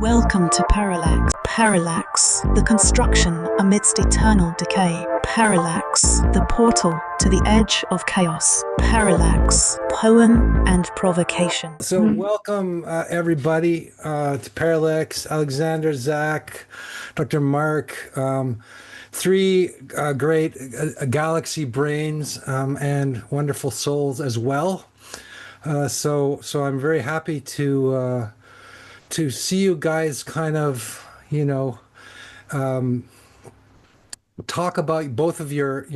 Welcome to Parallax. Parallax, the construction amidst eternal decay. Parallax, the portal to the edge of chaos. Parallax, poem and provocation. So welcome everybody to Parallax. Alexander, Zak, Dr. Marc, three great galaxy brains and wonderful souls as well. So I'm very happy to see you guys kind of, talk about both of your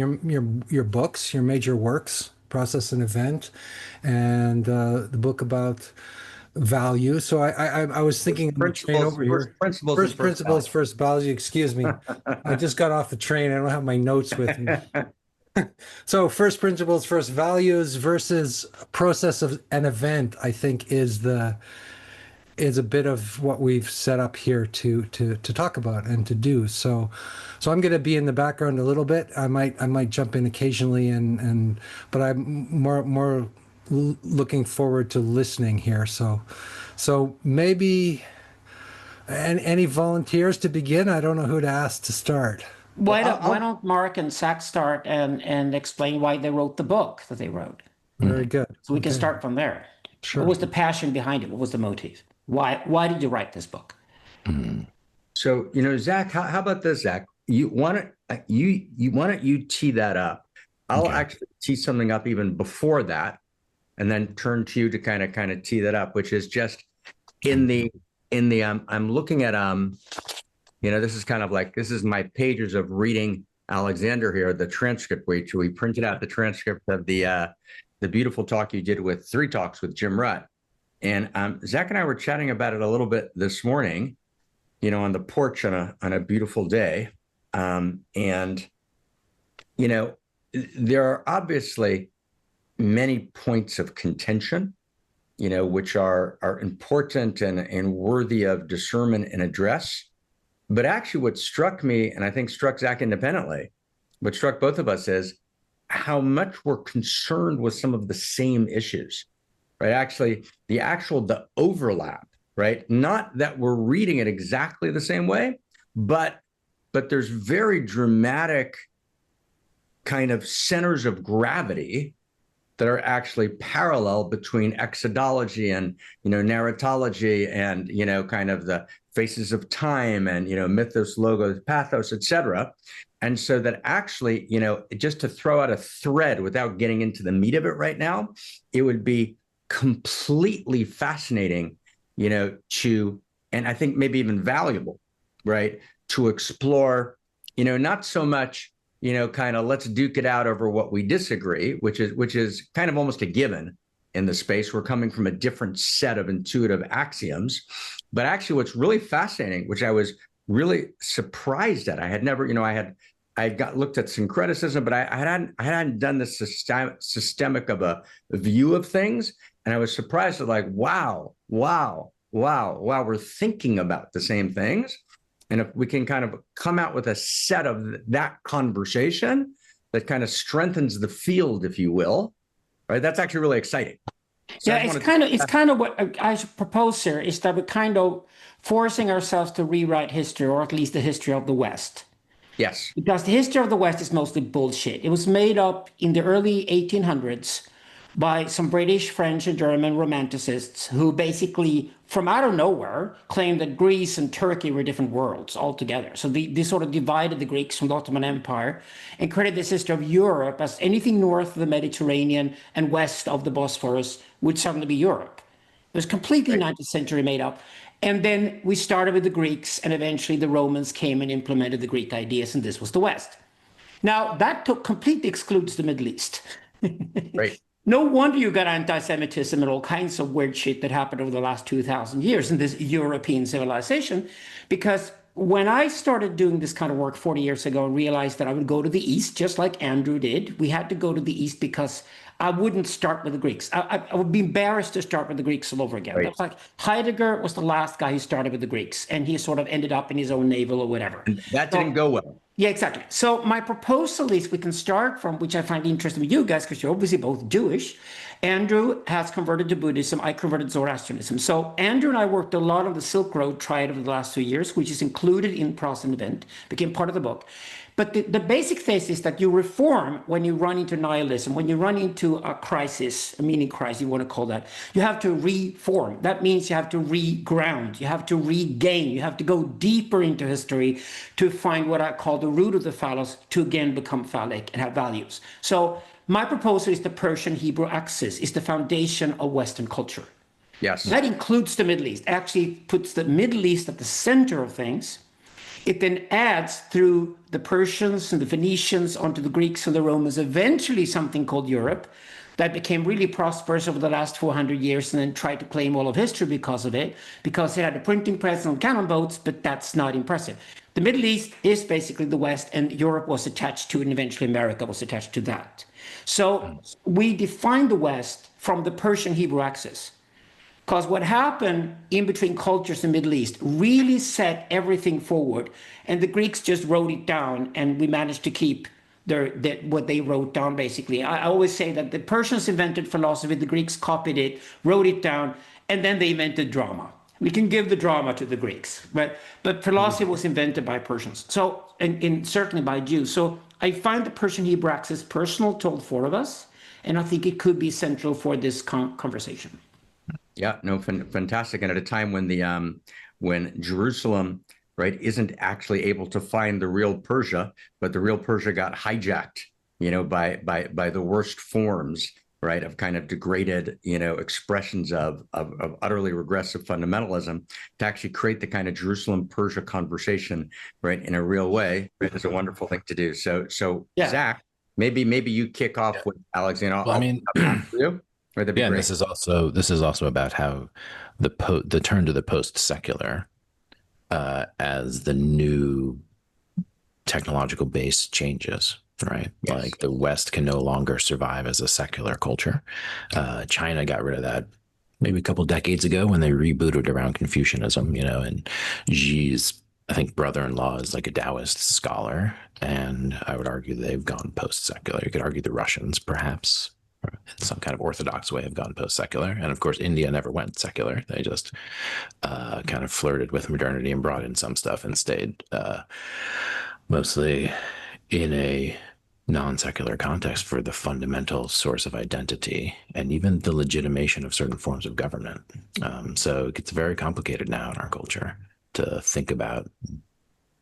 books, your major works, Process and Event, and the book about value. So I was thinking on the train over here. First principles, first value. Excuse me. I just got off the train. I don't have my notes with me. So first principles, first values versus process of an event, I think is a bit of what we've set up here to talk about and to do. So I'm going to be in the background a little bit. I might jump in occasionally, but I'm more looking forward to listening here. So maybe any volunteers to begin? I don't know who to ask to start. Why don't Marc and Zak start and explain why they wrote the book that they wrote? Very good. So we can start from there. Sure. What was the passion behind it? What was the motive? Why did you write this book? So, Zak, how about this, Zak? Why don't you tee that up? I'll actually tee something up even before that, and then turn to you to kind of tee that up, which is just in the I'm looking at this is kind of like, this is my pages of reading Alexander here, the transcript. We printed out the transcript of the beautiful talk you did with Three Talks with Jim Rutt. And Zak and I were chatting about it a little bit this morning, on the porch on a beautiful day. There are obviously many points of contention, which are important and worthy of discernment and address. But actually what struck me, and I think struck Zak independently, what struck both of us is how much we're concerned with some of the same issues. Right, actually, the overlap, right? Not that we're reading it exactly the same way, but there's very dramatic kind of centers of gravity that are actually parallel between exodology and narratology and kind of the faces of time and mythos, logos, pathos, etc. And so that actually, just to throw out a thread without getting into the meat of it right now, it would be completely fascinating, and I think maybe even valuable, right, to explore, not so much, kind of let's duke it out over what we disagree, which is kind of almost a given in the space. We're coming from a different set of intuitive axioms, but actually what's really fascinating, which I was really surprised at, I had never, I got looked at syncretism, but I hadn't done this systemic of a view of things. And I was surprised at wow, we're thinking about the same things. And if we can kind of come out with a set of that conversation that kind of strengthens the field, if you will, right? That's actually really exciting. So it's kind of what I propose here is that we're kind of forcing ourselves to rewrite history, or at least the history of the West. Yes. Because the history of the West is mostly bullshit. It was made up in the early 1800s by some British, French, and German romanticists who basically, from out of nowhere, claimed that Greece and Turkey were different worlds altogether. So they sort of divided the Greeks from the Ottoman Empire and created this history of Europe as anything north of the Mediterranean and west of the Bosphorus would suddenly be Europe. It was completely 19th century made up. And then we started with the Greeks, and eventually the Romans came and implemented the Greek ideas, and this was the West. Now, that completely excludes the Middle East. Right. No wonder you got anti-Semitism and all kinds of weird shit that happened over the last 2,000 years in this European civilization, because when I started doing this kind of work 40 years ago and realized that I would go to the East, just like Andrew did, we had to go to the East because I wouldn't start with the Greeks. I would be embarrassed to start with the Greeks all over again. Right. That's like Heidegger was the last guy who started with the Greeks, and he sort of ended up in his own navel or whatever. And that didn't go well. Yeah, exactly. So my proposal is we can start from, which I find interesting with you guys, because you're obviously both Jewish, Andrew has converted to Buddhism. I converted to Zoroastrianism. So Andrew and I worked a lot on the Silk Road triad over the last 2 years, which is included in Process and Event, became part of the book. But the basic thesis is that you reform when you run into nihilism, when you run into a crisis, a meaning crisis, you want to call that. You have to reform. That means you have to reground, you have to regain, you have to go deeper into history to find what I call the root of the phallus to again become phallic and have values. So my proposal is the Persian-Hebrew axis is the foundation of Western culture. Yes. That includes the Middle East, actually puts the Middle East at the center of things. It then adds through the Persians and the Phoenicians onto the Greeks and the Romans, eventually something called Europe that became really prosperous over the last 400 years and then tried to claim all of history because of it, because it had a printing press and cannon boats, but that's not impressive. The Middle East is basically the West, and Europe was attached to it, and eventually America was attached to that. So we define the West from the Persian-Hebrew axis. Because what happened in between cultures in the Middle East really set everything forward. And the Greeks just wrote it down, and we managed to keep what they wrote down, basically. I always say that the Persians invented philosophy, the Greeks copied it, wrote it down, and then they invented drama. We can give the drama to the Greeks, but philosophy was invented by Persians, so and certainly by Jews. So I find the Persian-Hebrew axis personal to all four of us, and I think it could be central for this conversation. Yeah, no, fantastic. And at a time when when Jerusalem, right, isn't actually able to find the real Persia, but the real Persia got hijacked, by the worst forms, right, of kind of degraded, expressions of utterly regressive fundamentalism, to actually create the kind of Jerusalem-Persia conversation, right, in a real way, right, is a wonderful thing to do. So yeah. Zach, maybe you kick off with Alex. You. And this is also about how the turn to the post-secular as the new technological base changes, right? Yes. Like the West can no longer survive as a secular culture. China got rid of that maybe a couple decades ago when they rebooted around Confucianism, and Xi's, I think, brother-in-law is like a Taoist scholar, and I would argue they've gone post-secular. You could argue the Russians, perhaps, in some kind of orthodox way, have gone post-secular. And of course, India never went secular. They just kind of flirted with modernity and brought in some stuff and stayed mostly in a non-secular context for the fundamental source of identity and even the legitimation of certain forms of government. So it gets very complicated now in our culture to think about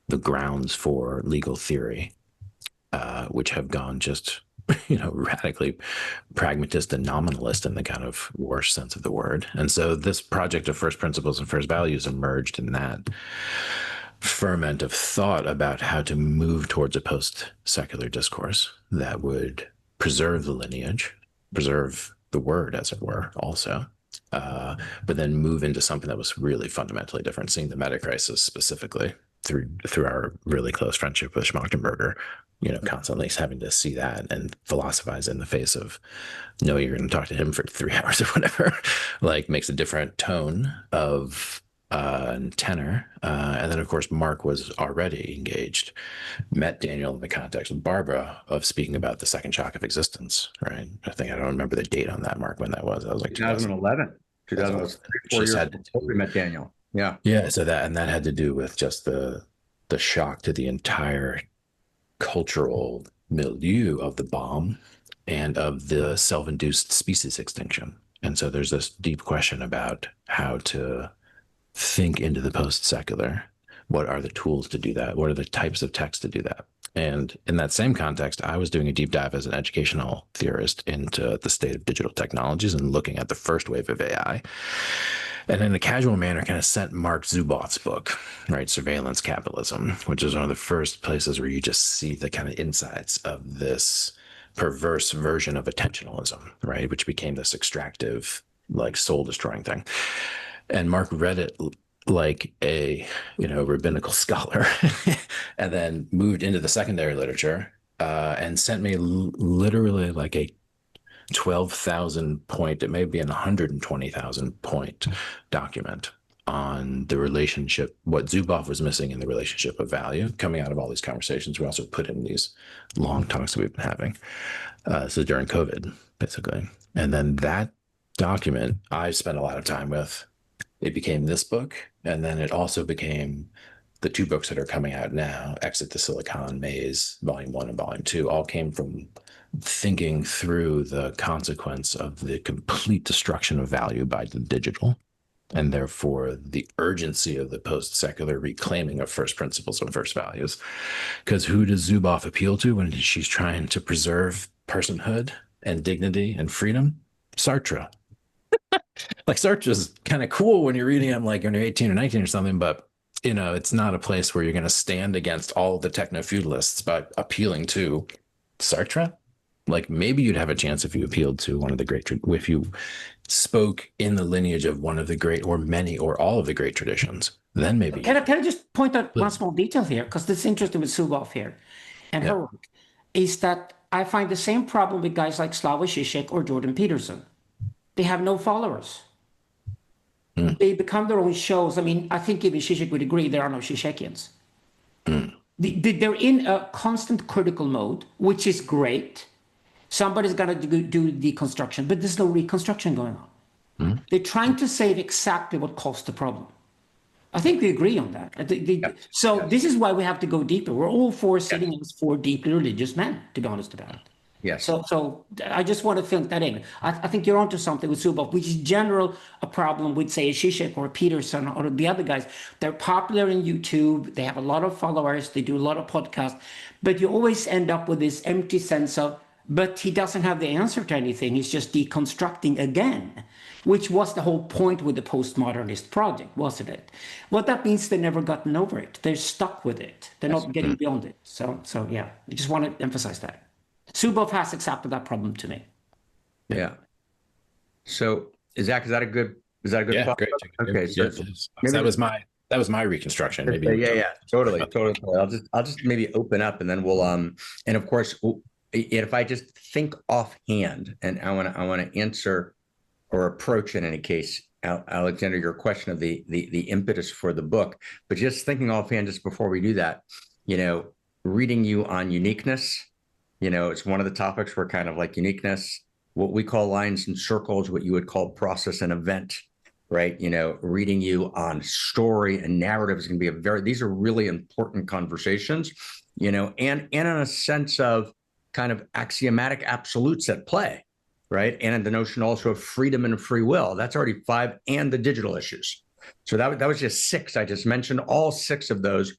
the grounds for legal theory, which have gone just radically pragmatist and nominalist in the kind of worst sense of the word. And so this project of first principles and first values emerged in that ferment of thought about how to move towards a post-secular discourse that would preserve the lineage, preserve the word, as it were, also, but then move into something that was really fundamentally different, seeing the meta crisis specifically through our really close friendship with Schmachtenberger, constantly having to see that and philosophize in the face of, no, you're going to talk to him for 3 hours or whatever, like makes a different tone of tenor. And then, of course, Marc was already engaged, met Daniel in the context of Barbara of speaking about the second shock of existence, right? I don't remember the date on that, Marc, when that was. That was like 2011. 4 years before we met Daniel. Yeah. Yeah. So that had to do with just the shock to the entire cultural milieu of the bomb and of the self-induced species extinction. And so there's this deep question about how to think into the post-secular. What are the tools to do that? What are the types of texts to do that? And in that same context, I was doing a deep dive as an educational theorist into the state of digital technologies and looking at the first wave of AI. And in a casual manner, kind of sent Mark Zuboff's book, right, Surveillance Capitalism, which is one of the first places where you just see the kind of insights of this perverse version of attentionalism, right, which became this extractive, like soul-destroying thing. And Mark read it like a, rabbinical scholar, and then moved into the secondary literature and sent me literally like a 12,000 point, it may be an 120,000 point document on the relationship, what Zuboff was missing in the relationship of value coming out of all these conversations. We also put in these long talks that we've been having. So during COVID, basically. And then that document I spent a lot of time with. It became this book, and then it also became the two books that are coming out now, Exit the Silicon Maze, Volume 1 and Volume 2, all came from thinking through the consequence of the complete destruction of value by the digital, and therefore the urgency of the post-secular reclaiming of first principles and first values. Because who does Zuboff appeal to when she's trying to preserve personhood and dignity and freedom? Sartre. Like Sartre's kind of cool when you're reading him like when you're 18 or 19 or something, but it's not a place where you're going to stand against all the techno-feudalists by appealing to Sartre. Like maybe you'd have a chance if you appealed to one of the great, if you spoke in the lineage of one of the great or many or all of the great traditions, then maybe. Can I just point out one small detail here? Because this is interesting with Zuboff here and her work, is that I find the same problem with guys like Slavoj Žižek or Jordan Peterson. They have no followers. They become their own shows. I mean, I think even Žižek would agree there are no Žižekians. They're in a constant critical mode, which is great. Somebody's got to do deconstruction, but there's no reconstruction going on. They're trying to save exactly what caused the problem. I think we agree on that. So this is why we have to go deeper. We're all for sitting as four deeply religious men, to be honest about it. Yes. So I just want to fill that in. I think you're onto something with Zuboff, which is general a problem with, say, a Žižek or a Peterson or the other guys. They're popular in YouTube. They have a lot of followers. They do a lot of podcasts. But you always end up with this empty sense of, but he doesn't have the answer to anything. He's just deconstructing again, which was the whole point with the postmodernist project, wasn't it? What that means, they've never gotten over it. They're stuck with it. They're not getting beyond it. So yeah, I just want to emphasize that. Zuboff has accepted that problem to me. Yeah. So, Zach, is that a good Yeah, thought? great. Okay. So that was my reconstruction. Maybe. Yeah. Totally. I'll just maybe open up, and then we'll and of course, if I just think offhand, and I want to answer or approach in any case, Alexander, your question of the impetus for the book, but just thinking offhand, just before we do that, reading you on uniqueness. It's one of the topics where kind of like uniqueness, what we call lines and circles, what you would call process and event, right? Reading you on story and narrative is going to be these are really important conversations, and in a sense of kind of axiomatic absolutes at play, right? And the notion also of freedom and free will. That's already 5, and the digital issues. So that was just 6. I just mentioned all 6 of those.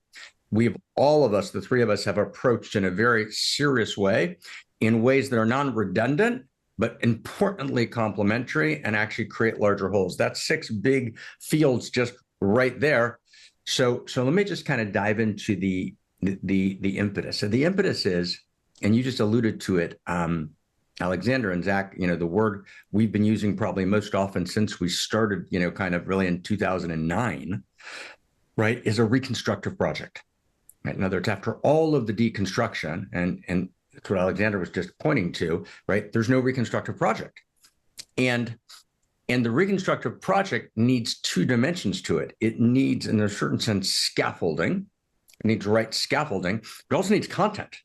All of us, the 3 of us, have approached in a very serious way, in ways that are non-redundant, but importantly complementary, and actually create larger wholes. That's 6 big fields just right there. So let me just kind of dive into the impetus. So the impetus is, and you just alluded to it, Alexander and Zach, the word we've been using probably most often since we started, kind of really in 2009, right, is a reconstructive project. Right? In other words, after all of the deconstruction, and that's what Alexander was just pointing to, right, there's no reconstructive project. And the reconstructive project needs 2 dimensions to it. It needs, in a certain sense, scaffolding. It needs right scaffolding, but it also needs content,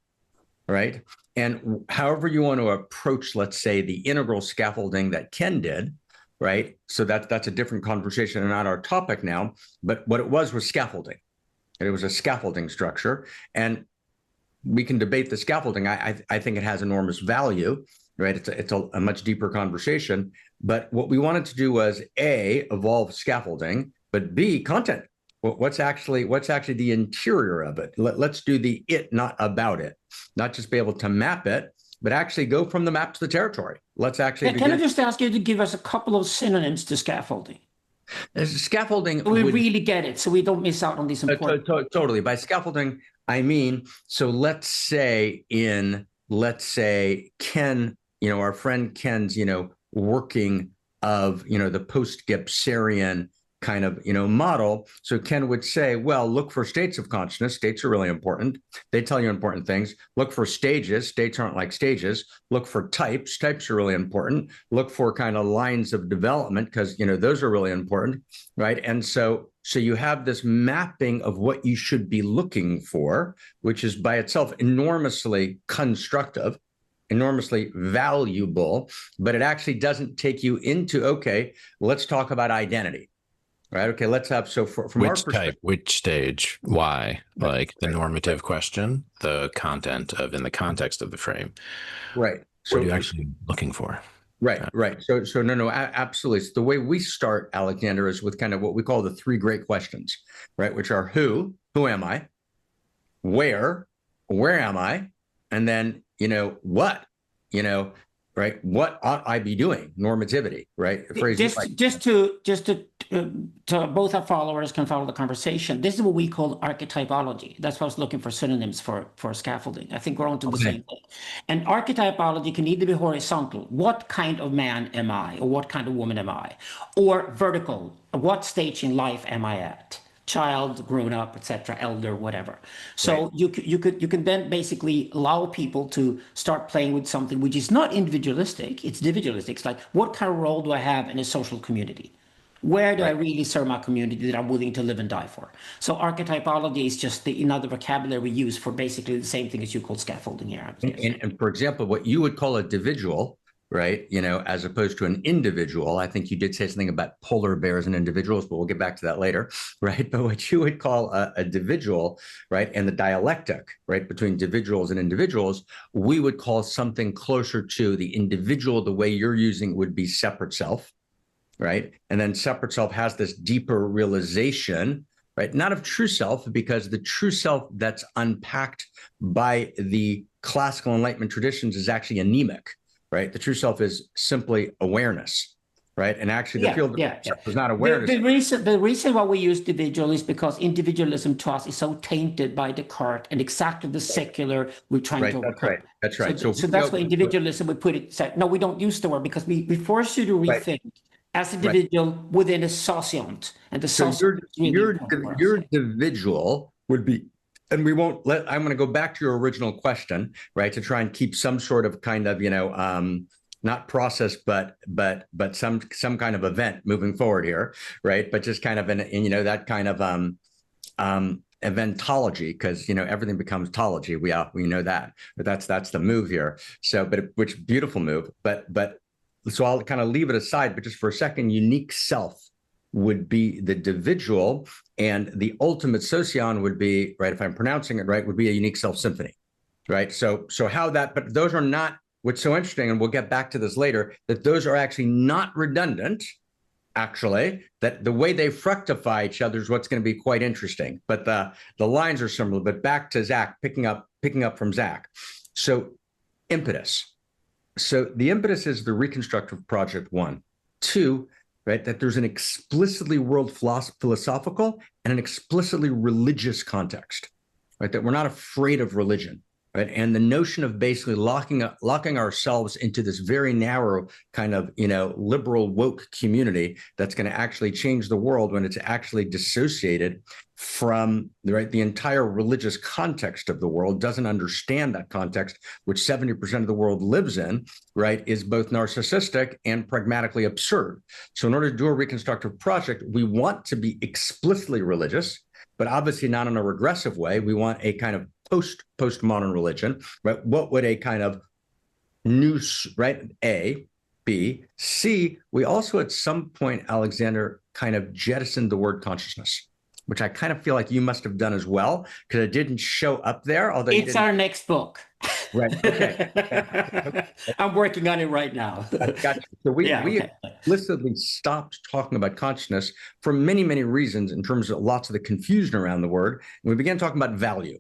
right? And however you want to approach, let's say, the integral scaffolding that Ken did, right? So that's a different conversation and not our topic now, but what it was scaffolding. It was a scaffolding structure, and we can debate the scaffolding. I think it has enormous value, right? It's a much deeper conversation, but what we wanted to do was A, evolve scaffolding, but B, content. What's actually the interior of it? Let's do the it, not about it, not just be able to map it, but actually go from the map to the territory. Let's actually. Can I just ask you to give us a couple of synonyms to scaffolding? Scaffolding. We really get it, so we don't miss out on these important. Totally. By scaffolding, I mean, so let's say Ken, our friend Ken's, working of, the post-Gebserian kind of, model. So Ken would say, well, look for states of consciousness. States are really important. They tell you important things. Look for stages. States aren't like stages. Look for types. Types are really important. Look for kind of lines of development, because, those are really important, right? And so you have this mapping of what you should be looking for, which is by itself enormously constructive, enormously valuable, but it actually doesn't take you into, okay, let's talk about identity, right? Okay, let's have, so from our perspective. Which stage, why, like the normative question, the content of, in the context of the frame. Right. So what are you actually looking for? Right. So no, absolutely. So the way we start, Alexander, is with kind of what we call the three great questions, right? Which are who am I? Where am I? And then, what, right? What ought I be doing? Normativity, right? Just to both our followers can follow the conversation. This is what we call archetypology. That's why I was looking for synonyms for scaffolding. I think we're on to the same thing. And archetypology can either be horizontal. What kind of man am I? Or what kind of woman am I? Or vertical. What stage in life am I at? Child, grown up, etc., elder, whatever. So you can then basically allow people to start playing with something which is not individualistic, it's individualistic. It's like, what kind of role do I have in a social community? Where do I really serve my community that I'm willing to live and die for? So archetypology is just another vocabulary we use for basically the same thing as you call scaffolding here. And for example, what you would call a individual, right, as opposed to an individual. I think you did say something about polar bears and individuals, but we'll get back to that later, right? But what you would call a individual, right, and the dialectic, right, between individuals and individuals, we would call something closer to the individual. The way you're using would be separate self, right? And then separate self has this deeper realization, right, not of true self, because the true self that's unpacked by the classical Enlightenment traditions is actually anemic. Right, the true self is simply awareness, right? And actually, the field of self is not awareness. The reason why we use individual is because individualism to us is so tainted by Descartes and exactly the secular we're trying to overcome. That's right. So that's why individualism we put it. No, we don't use the word because we force you to rethink as an individual within a sociant, and the sociant. Your individual would be. And we won't let, I'm going to go back to your original question, right, to try and keep some sort of kind of, not process, but some kind of event moving forward here, right? But just kind of that kind of eventology, because everything becomes tology. We know that, but that's the move here. So, which beautiful move. But so I'll kind of leave it aside. But just for a second, unique self would be the individual, and the ultimate socion would be, right, if I'm pronouncing it right, would be a unique self symphony, right? So how that, but those are not, what's so interesting, and we'll get back to this later, that those are actually not redundant, actually, that the way they fructify each other is what's going to be quite interesting. But the lines are similar. But back to Zak, picking up from Zak. So impetus. So the impetus is the reconstructive project 1. 2, right, that there's an explicitly world philosophical and an explicitly religious context, right, that we're not afraid of religion, right, and the notion of basically locking ourselves into this very narrow kind of, liberal woke community that's going to actually change the world when it's actually dissociated from, right, the entire religious context of the world, doesn't understand that context, which 70% of the world lives in, right, is both narcissistic and pragmatically absurd. So in order to do a reconstructive project, we want to be explicitly religious, but obviously not in a regressive way. We want a kind of postmodern religion, right? What would a kind of new, right, A, B, C, we also at some point, Alexander, kind of jettisoned the word consciousness, which I kind of feel like you must have done as well, because it didn't show up there. Although it's our next book. Right. Okay. I'm working on it right now. Gotcha. So we explicitly stopped talking about consciousness for many, many reasons in terms of lots of the confusion around the word. And we began talking about value,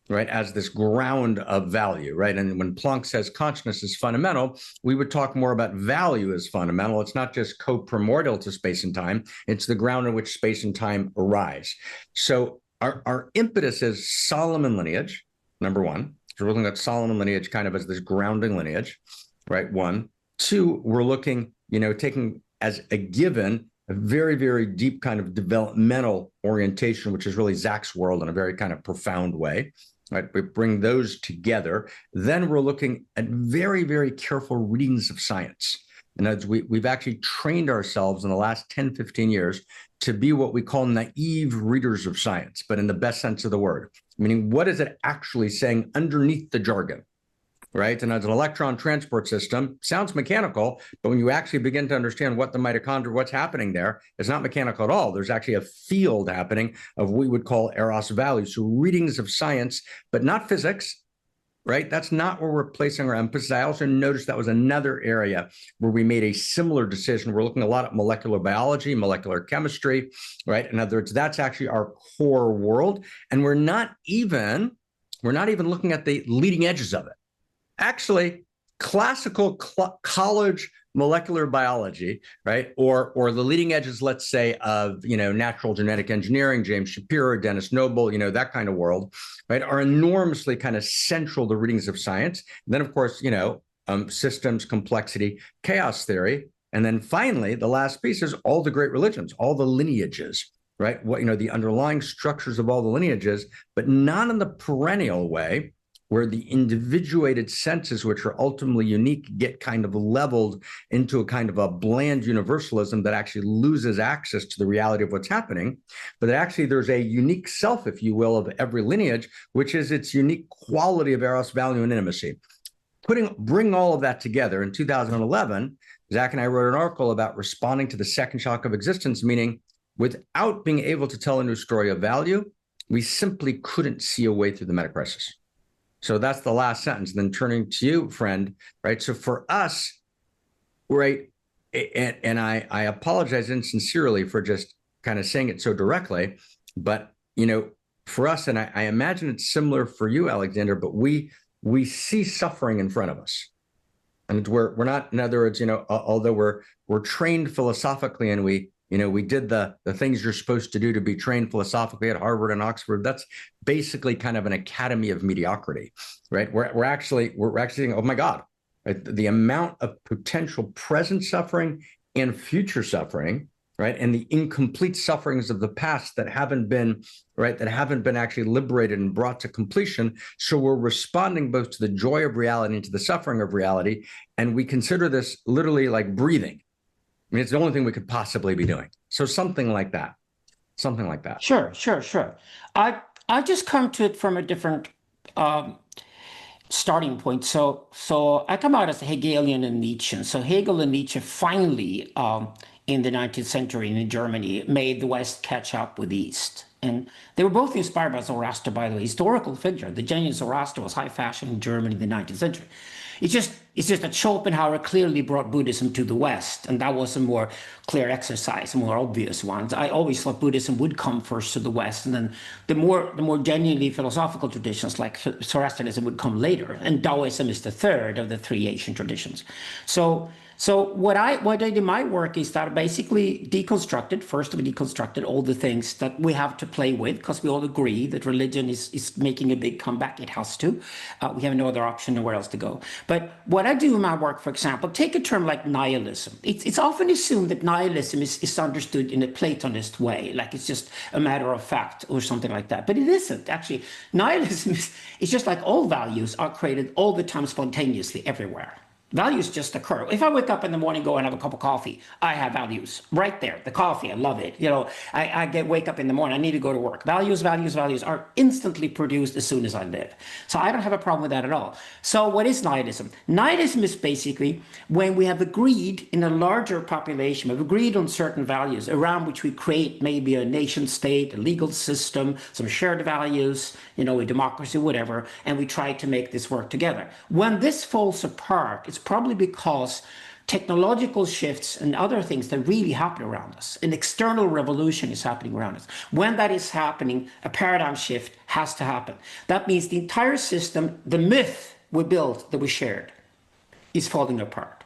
right, as this ground of value, right? And when Planck says consciousness is fundamental, we would talk more about value as fundamental. It's not just co-primordial to space and time. It's the ground on which space and time arise. So our impetus is Solomon lineage, number 1. So we're looking at Solomon lineage kind of as this grounding lineage, right? 1. 2, we're looking, taking as a given a very, very deep kind of developmental orientation, which is really Zak's world in a very kind of profound way. Right, we bring those together. Then we're looking at very, very careful readings of science. And as we've actually trained ourselves in the last 10, 15 years to be what we call naive readers of science, but in the best sense of the word, meaning what is it actually saying underneath the jargon, right? And as an electron transport system, sounds mechanical, but when you actually begin to understand what the mitochondria, what's happening there, it's not mechanical at all. There's actually a field happening of what we would call eros values, so readings of science, but not physics, right? That's not where we're placing our emphasis. I also noticed that was another area where we made a similar decision. We're looking a lot at molecular biology, molecular chemistry, right? In other words, that's actually our core world. And we're not even looking at the leading edges of it. Actually, classical college molecular biology, right, or the leading edges, let's say, of natural genetic engineering, James Shapiro, Dennis Noble, that kind of world, right, are enormously kind of central to readings of science. And then, of course, systems, complexity, chaos theory, and then finally, the last piece is all the great religions, all the lineages, right? What the underlying structures of all the lineages, but not in the perennial way, where the individuated senses, which are ultimately unique, get kind of leveled into a kind of a bland universalism that actually loses access to the reality of what's happening. But actually there's a unique self, if you will, of every lineage, which is its unique quality of eros, value, and intimacy. Bring all of that together in 2011, Zach and I wrote an article about responding to the second shock of existence, meaning without being able to tell a new story of value, we simply couldn't see a way through the meta crisis. So that's the last sentence. Then turning to you, friend, right? So for us, right, and I apologize insincerely for just kind of saying it so directly, but, for us, and I imagine it's similar for you, Alexander, but we see suffering in front of us. And we're not, in other words, although we're trained philosophically and we did the things you're supposed to do to be trained philosophically at Harvard and Oxford. That's basically kind of an academy of mediocrity, right? We're actually saying, oh my God, right? The amount of potential present suffering and future suffering, right? And the incomplete sufferings of the past that haven't been actually liberated and brought to completion. So we're responding both to the joy of reality and to the suffering of reality. And we consider this literally like breathing. I mean, it's the only thing we could possibly be doing. So something like that. Sure. I just come to it from a different starting point. So I come out as a Hegelian and Nichin. So Hegel and Nietzsche finally, in the 19th century in Germany, made the West catch up with the East. And they were both inspired by Zoroaster, by the way, historical figure. The genuine Zoroaster was high fashion in Germany in the 19th century. It's just that Schopenhauer clearly brought Buddhism to the West, and that was a more clear exercise, a more obvious one. I always thought Buddhism would come first to the West, and then the more genuinely philosophical traditions like Zoroastrianism would come later, and Taoism is the third of the three Asian traditions. So what I did in my work is that I basically deconstructed all the things that we have to play with, because we all agree that religion is making a big comeback. It has to. We have no other option, nowhere else to go. But what I do in my work, for example, take a term like nihilism. It's often assumed that nihilism is understood in a Platonist way, like it's just a matter of fact or something like that. But it isn't. Actually, nihilism is just like all values are created all the time spontaneously everywhere. Values just occur. If I wake up in the morning, go and have a cup of coffee, I have values right there. The coffee, I love it. I wake up in the morning, I need to go to work. Values are instantly produced as soon as I live. So I don't have a problem with that at all. So what is nihilism? Nihilism is basically when we have agreed in a larger population, we've agreed on certain values around which we create maybe a nation state, a legal system, some shared values, a democracy, whatever, and we try to make this work together. When this falls apart, it's probably because technological shifts and other things that really happen around us, an external revolution is happening around us. When that is happening, a paradigm shift has to happen. That means the entire system, the myth we built that we shared, is falling apart.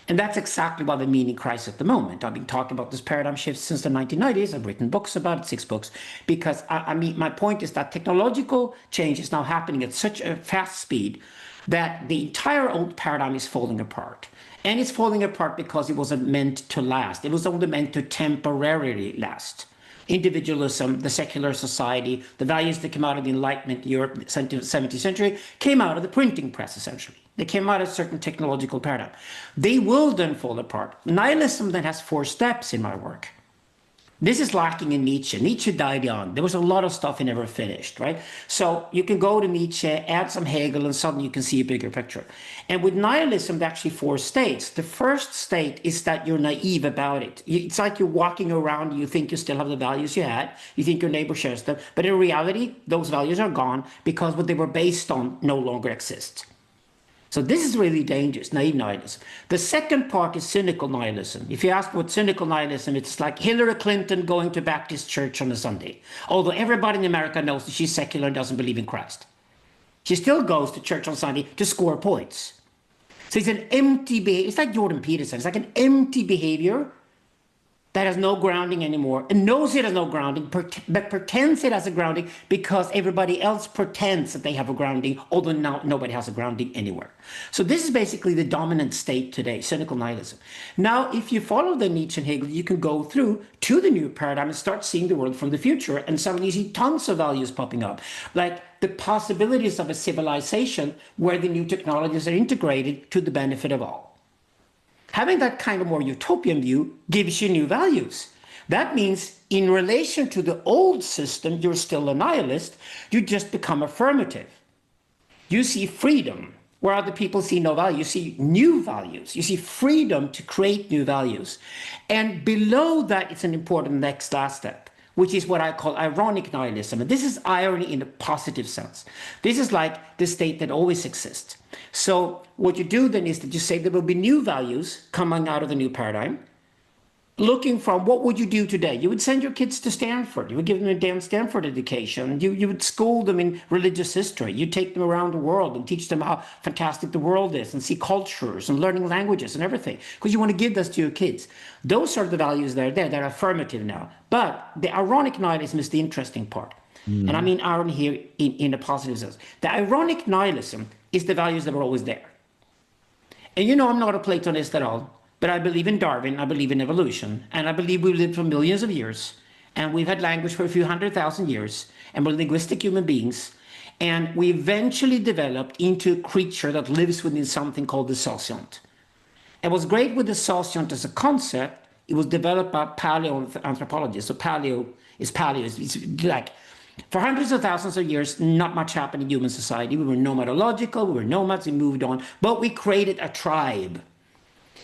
And that's exactly what the meaning crisis at the moment. I've been talking about this paradigm shift since the 1990s. I've written books about it, 6 books, because my point is that technological change is now happening at such a fast speed that the entire old paradigm is falling apart. And it's falling apart because it wasn't meant to last. It was only meant to temporarily last. Individualism, the secular society, the values that came out of the Enlightenment Europe, 17th century, came out of the printing press, essentially. They came out of a certain technological paradigm. They will then fall apart. Nihilism then has 4 steps in my work. This is lacking in Nietzsche. Nietzsche died young. There was a lot of stuff he never finished, right? So you can go to Nietzsche, add some Hegel, and suddenly you can see a bigger picture. And with nihilism, there are actually 4 states. The first state is that you're naive about it. It's like you're walking around, you think you still have the values you had, you think your neighbor shares them, but in reality, those values are gone because what they were based on no longer exists. So this is really dangerous, naive nihilism. The second part is cynical nihilism. If you ask what cynical nihilism, it's like Hillary Clinton going to Baptist church on a Sunday. Although everybody in America knows that she's secular and doesn't believe in Christ. She still goes to church on Sunday to score points. So it's an empty behavior. It's like Jordan Peterson. It's like an empty behavior that has no grounding anymore and knows it has no grounding, but pretends it has a grounding because everybody else pretends that they have a grounding, although now nobody has a grounding anywhere. So this is basically the dominant state today, cynical nihilism. Now, if you follow the Nietzsche and Hegel, you can go through to the new paradigm and start seeing the world from the future, and suddenly you see tons of values popping up, like the possibilities of a civilization where the new technologies are integrated to the benefit of all. Having that kind of more utopian view gives you new values. That means in relation to the old system, you're still a nihilist, you just become affirmative. You see freedom where other people see no value. You see new values. You see freedom to create new values. And below that, it's an important last step, which is what I call ironic nihilism. And this is irony in a positive sense. This is like the state that always exists. So what you do then is that you say there will be new values coming out of the new paradigm. Looking from what would you do today? You would send your kids to Stanford. You would give them a damn Stanford education. You would school them in religious history. You take them around the world and teach them how fantastic the world is and see cultures and learning languages and everything. Because you want to give this to your kids. Those are the values that are there. They're affirmative now. But the ironic nihilism is the interesting part. And I mean irony here in a positive sense. The ironic nihilism is the values that were always there. And you know I'm not a Platonist at all, but I believe in Darwin, I believe in evolution, and I believe we've lived for millions of years, and we've had language for a few 100,000 years, and we're linguistic human beings, and we eventually developed into a creature that lives within something called the sociant. And what's great with the sociant as a concept, it was developed by paleoanthropologists. So paleo, it's like, for hundreds of thousands of years, not much happened in human society. We were nomadological, we were nomads, we moved on, but we created a tribe.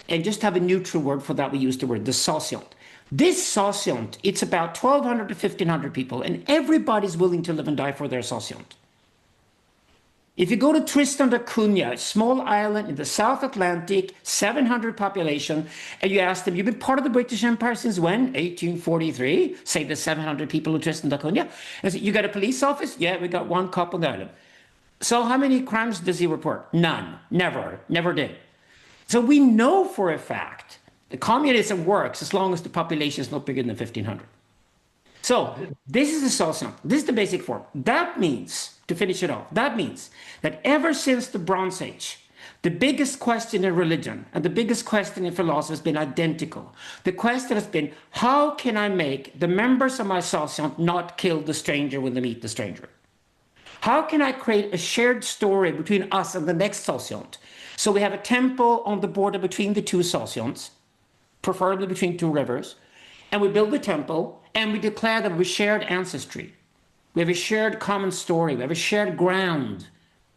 And just have a neutral word for that, we use the word the sociant. This sociant, it's about 1,200 to 1,500 people, and everybody's willing to live and die for their sociant. If you go to Tristan da Cunha, a small island in the South Atlantic, 700 population, and you ask them, you've been part of the British Empire since when? 1843, say the 700 people of Tristan da Cunha. And say, you got a police office? Yeah, we got one cop on the island. So how many crimes does he report? None, never did. So we know for a fact that communism works as long as the population is not bigger than 1,500. So this is the sociant. This is the basic form. That means, to finish it off, that means that ever since the Bronze Age, the biggest question in religion and the biggest question in philosophy has been identical. The question has been, how can I make the members of my sociant not kill the stranger when they meet the stranger? How can I create a shared story between us and the next sociant? So we have a temple on the border between the two sociants, preferably between two rivers, and we build the temple and we declare that we have a shared ancestry. We have a shared common story. We have a shared ground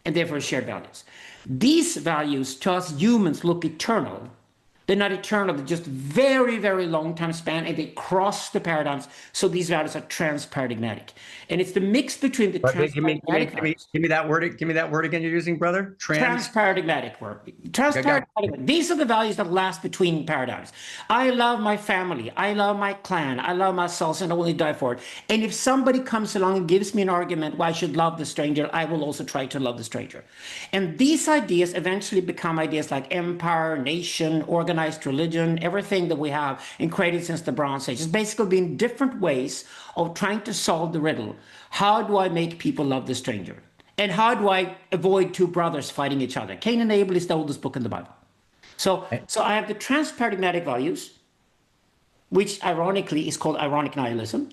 and therefore shared values. These values to us humans look eternal. They're not eternal, they're just very, very long time span, and they cross the paradigms. So these values are transparadigmatic. And it's the mix between the transparadigmatic values. Give me that word again you're using, brother. Transparadigmatic word. Transparadigmatic. These are the values that last between paradigms. I love my family. I love my clan. I love myself, and I only die for it. And if somebody comes along and gives me an argument why I should love the stranger, I will also try to love the stranger. And these ideas eventually become ideas like empire, nation, organized religion, everything that we have and created since the Bronze Age. It's basically been different ways of trying to solve the riddle. How do I make people love the stranger? And how do I avoid two brothers fighting each other? Cain and Abel is the oldest book in the Bible. So I have the transparadigmatic values, which ironically is called ironic nihilism.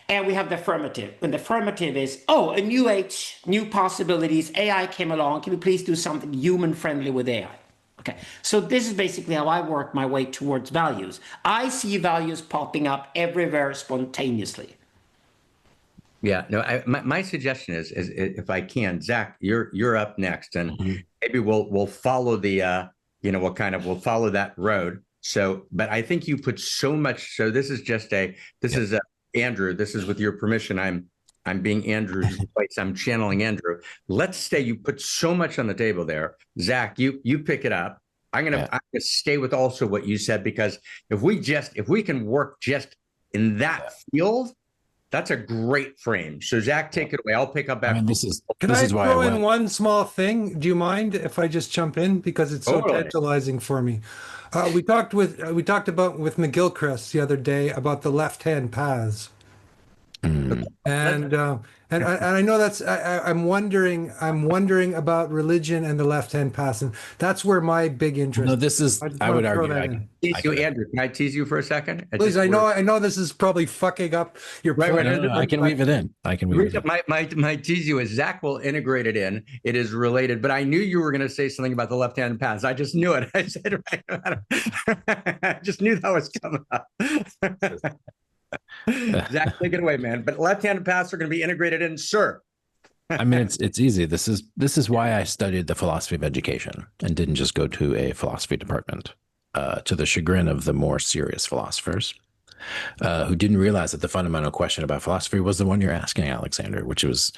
And we have the affirmative. And the affirmative is, oh, a new age, new possibilities, AI came along. Can we please do something human-friendly with AI? Okay, so this is basically how I work my way towards values. I see values popping up everywhere spontaneously. Yeah, no, my suggestion is if I can, Zach, you're up next, and maybe we'll follow the we'll follow that road. So, but I think you put so much. So this is just is Andrew. This is with your permission. I'm being Andrew's voice. I'm channeling Andrew. Let's stay. You put so much on the table there, Zach. You pick it up. I'm gonna stay with also what you said, because if we can work just in that field, that's a great frame. So Zach, take it away. I'll pick up after. Can I throw in one small thing? Do you mind if I just jump in, because it's so tantalizing for me? We talked about with McGilchrist the other day about the left-hand paths, and I know that's I'm wondering about religion and the left-hand paths, and that's where my big interest. No, this is. I would argue. Andrew, can I tease you for a second? Please, I know this is probably fucking up your point. No, I can weave it in. I can weave it in. My tease you is Zach will integrate it in. It is related, but I knew you were going to say something about the left-hand paths. I just knew it. I said I just knew that was coming up. Zach, take it away, man. But left-handed paths are going to be integrated in, sir. I mean, it's easy. This is why I studied the philosophy of education and didn't just go to a philosophy department, to the chagrin of the more serious philosophers, who didn't realize that the fundamental question about philosophy was the one you're asking, Alexander, which was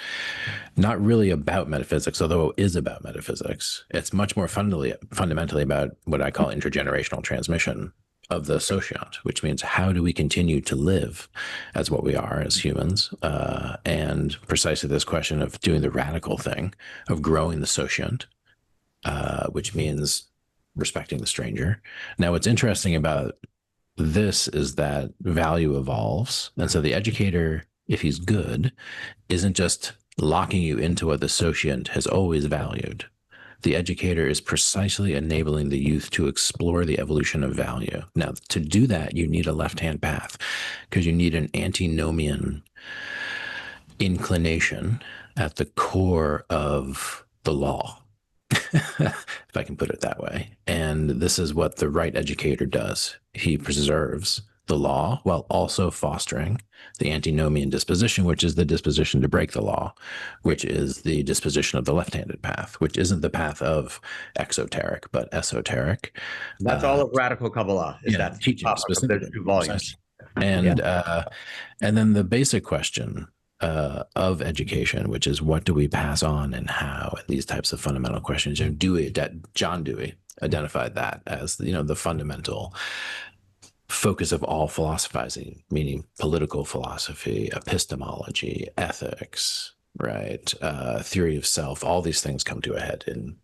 not really about metaphysics, although it is about metaphysics. It's much more fundamentally about what I call intergenerational transmission of the sociant, which means how do we continue to live as what we are as humans, and precisely this question of doing the radical thing of growing the sociant, which means respecting the stranger. Now, what's interesting about this is that value evolves, and so the educator, if he's good, isn't just locking you into what the sociant has always valued. The educator is precisely enabling the youth to explore the evolution of value. Now, to do that, you need a left-hand path, because you need an antinomian inclination at the core of the law, if I can put it that way. And this is what the right educator does. He preserves the law while also fostering the antinomian disposition, which is the disposition to break the law, which is the disposition of the left-handed path, which isn't the path of exoteric, but esoteric. That's all of radical Kabbalah. Is that teaching specifically? 2 volumes. And then the basic question of education, which is what do we pass on and how, and these types of fundamental questions. And John Dewey identified that as the fundamental focus of all philosophizing, meaning political philosophy, epistemology, ethics, right? Theory of self. All these things come to a head in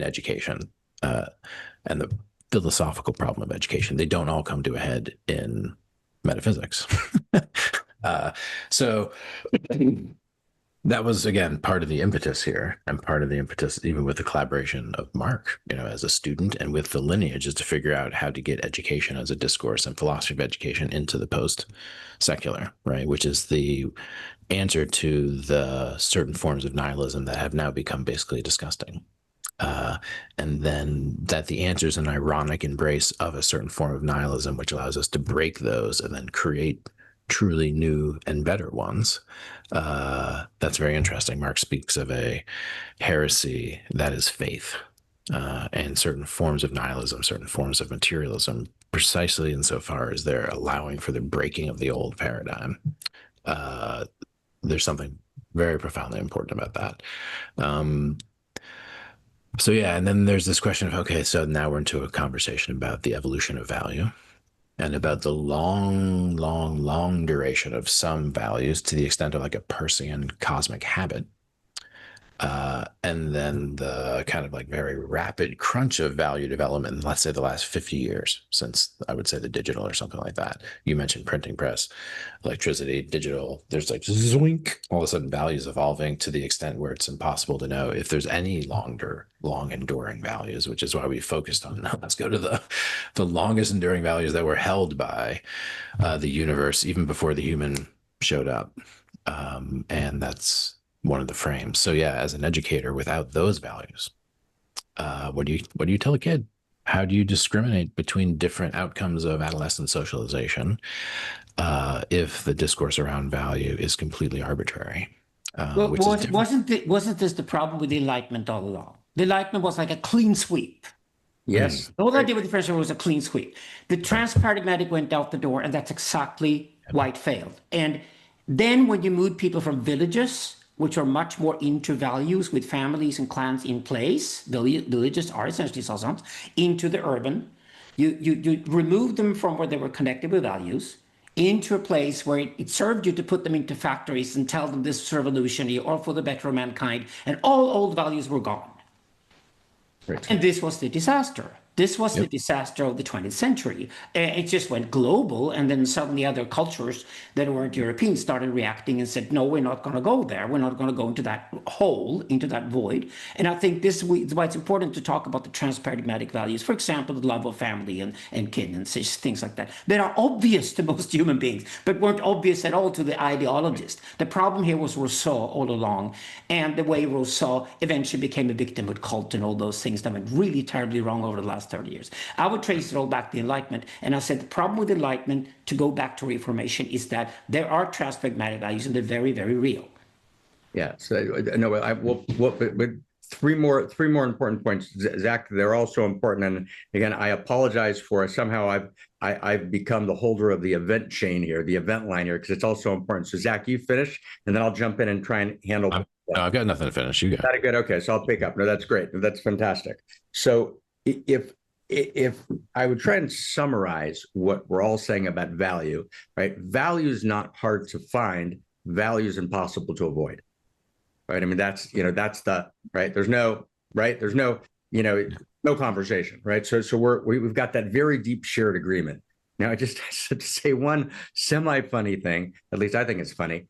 education, and the philosophical problem of education. They don't all come to a head in metaphysics. So that was, again, part of the impetus here, and part of the impetus even with the collaboration of Marc, as a student, and with the lineage, is to figure out how to get education as a discourse and philosophy of education into the post-secular, right? Which is the answer to the certain forms of nihilism that have now become basically disgusting. And then that the answer is an ironic embrace of a certain form of nihilism, which allows us to break those and then create truly new and better ones. That's very interesting. Marc speaks of a heresy that is faith, and certain forms of nihilism, certain forms of materialism, precisely insofar as they're allowing for the breaking of the old paradigm. There's something very profoundly important about that. So yeah, and then there's this question of, okay, so now we're into a conversation about the evolution of value, and about the long, long, long duration of some values to the extent of like a Persian cosmic habit. And then the kind of like very rapid crunch of value development in, let's say, the last 50 years, since I would say the digital or something like that. You mentioned printing press, electricity, digital. There's like zoink, all of a sudden values evolving to the extent where it's impossible to know if there's any long enduring values, which is why we focused on, let's go to the longest enduring values that were held by the universe even before the human showed up. And that's one of the frames. So yeah, as an educator, without those values, what do you tell a kid? How do you discriminate between different outcomes of adolescent socialization if the discourse around value is completely arbitrary? Well, Which is different. wasn't this the problem with the Enlightenment all along? The Enlightenment was like a clean sweep. Yes. The whole idea with the French was a clean sweep. The transparadigmatic went out the door, and that's exactly why it failed. And then when you moved people from villages, which are much more into values with families and clans in place, villages are essentially Sassans, into the urban, you removed them from where they were connected with values into a place where it served you to put them into factories and tell them this is revolutionary or for the better of mankind, and all old values were gone. Right. And this was the disaster. This was the disaster of the 20th century. It just went global, and then suddenly other cultures that weren't European started reacting and said, no, we're not going to go there. We're not going to go into that hole, into that void. And I think this is why it's important to talk about the transparadigmatic values. For example, the love of family and kin and things like that. That are obvious to most human beings, but weren't obvious at all to the ideologist. The problem here was Rousseau all along, and the way Rousseau eventually became a victimhood cult and all those things that went really terribly wrong over the last 30 years. I would trace it all back to the Enlightenment. And I said the problem with the Enlightenment, to go back to Reformation, is that there are transparadigmatic values and they're very, very real. Yeah. So no, but three more important points, Zach. They're also important. And again, I apologize for somehow I've become the holder of the event chain here, the event line here, because it's also important. So Zach, you finish, and then I'll jump in and try and handle. No, I've got nothing to finish. You got that good. Okay, so I'll pick up. No, that's great. That's fantastic. So if I would try and summarize what we're all saying about value, right? Value is not hard to find. Value is impossible to avoid, right? I mean, that's the right. There's no no conversation, right? So we've got that very deep shared agreement. Now, I just have to say one semi-funny thing. At least I think it's funny.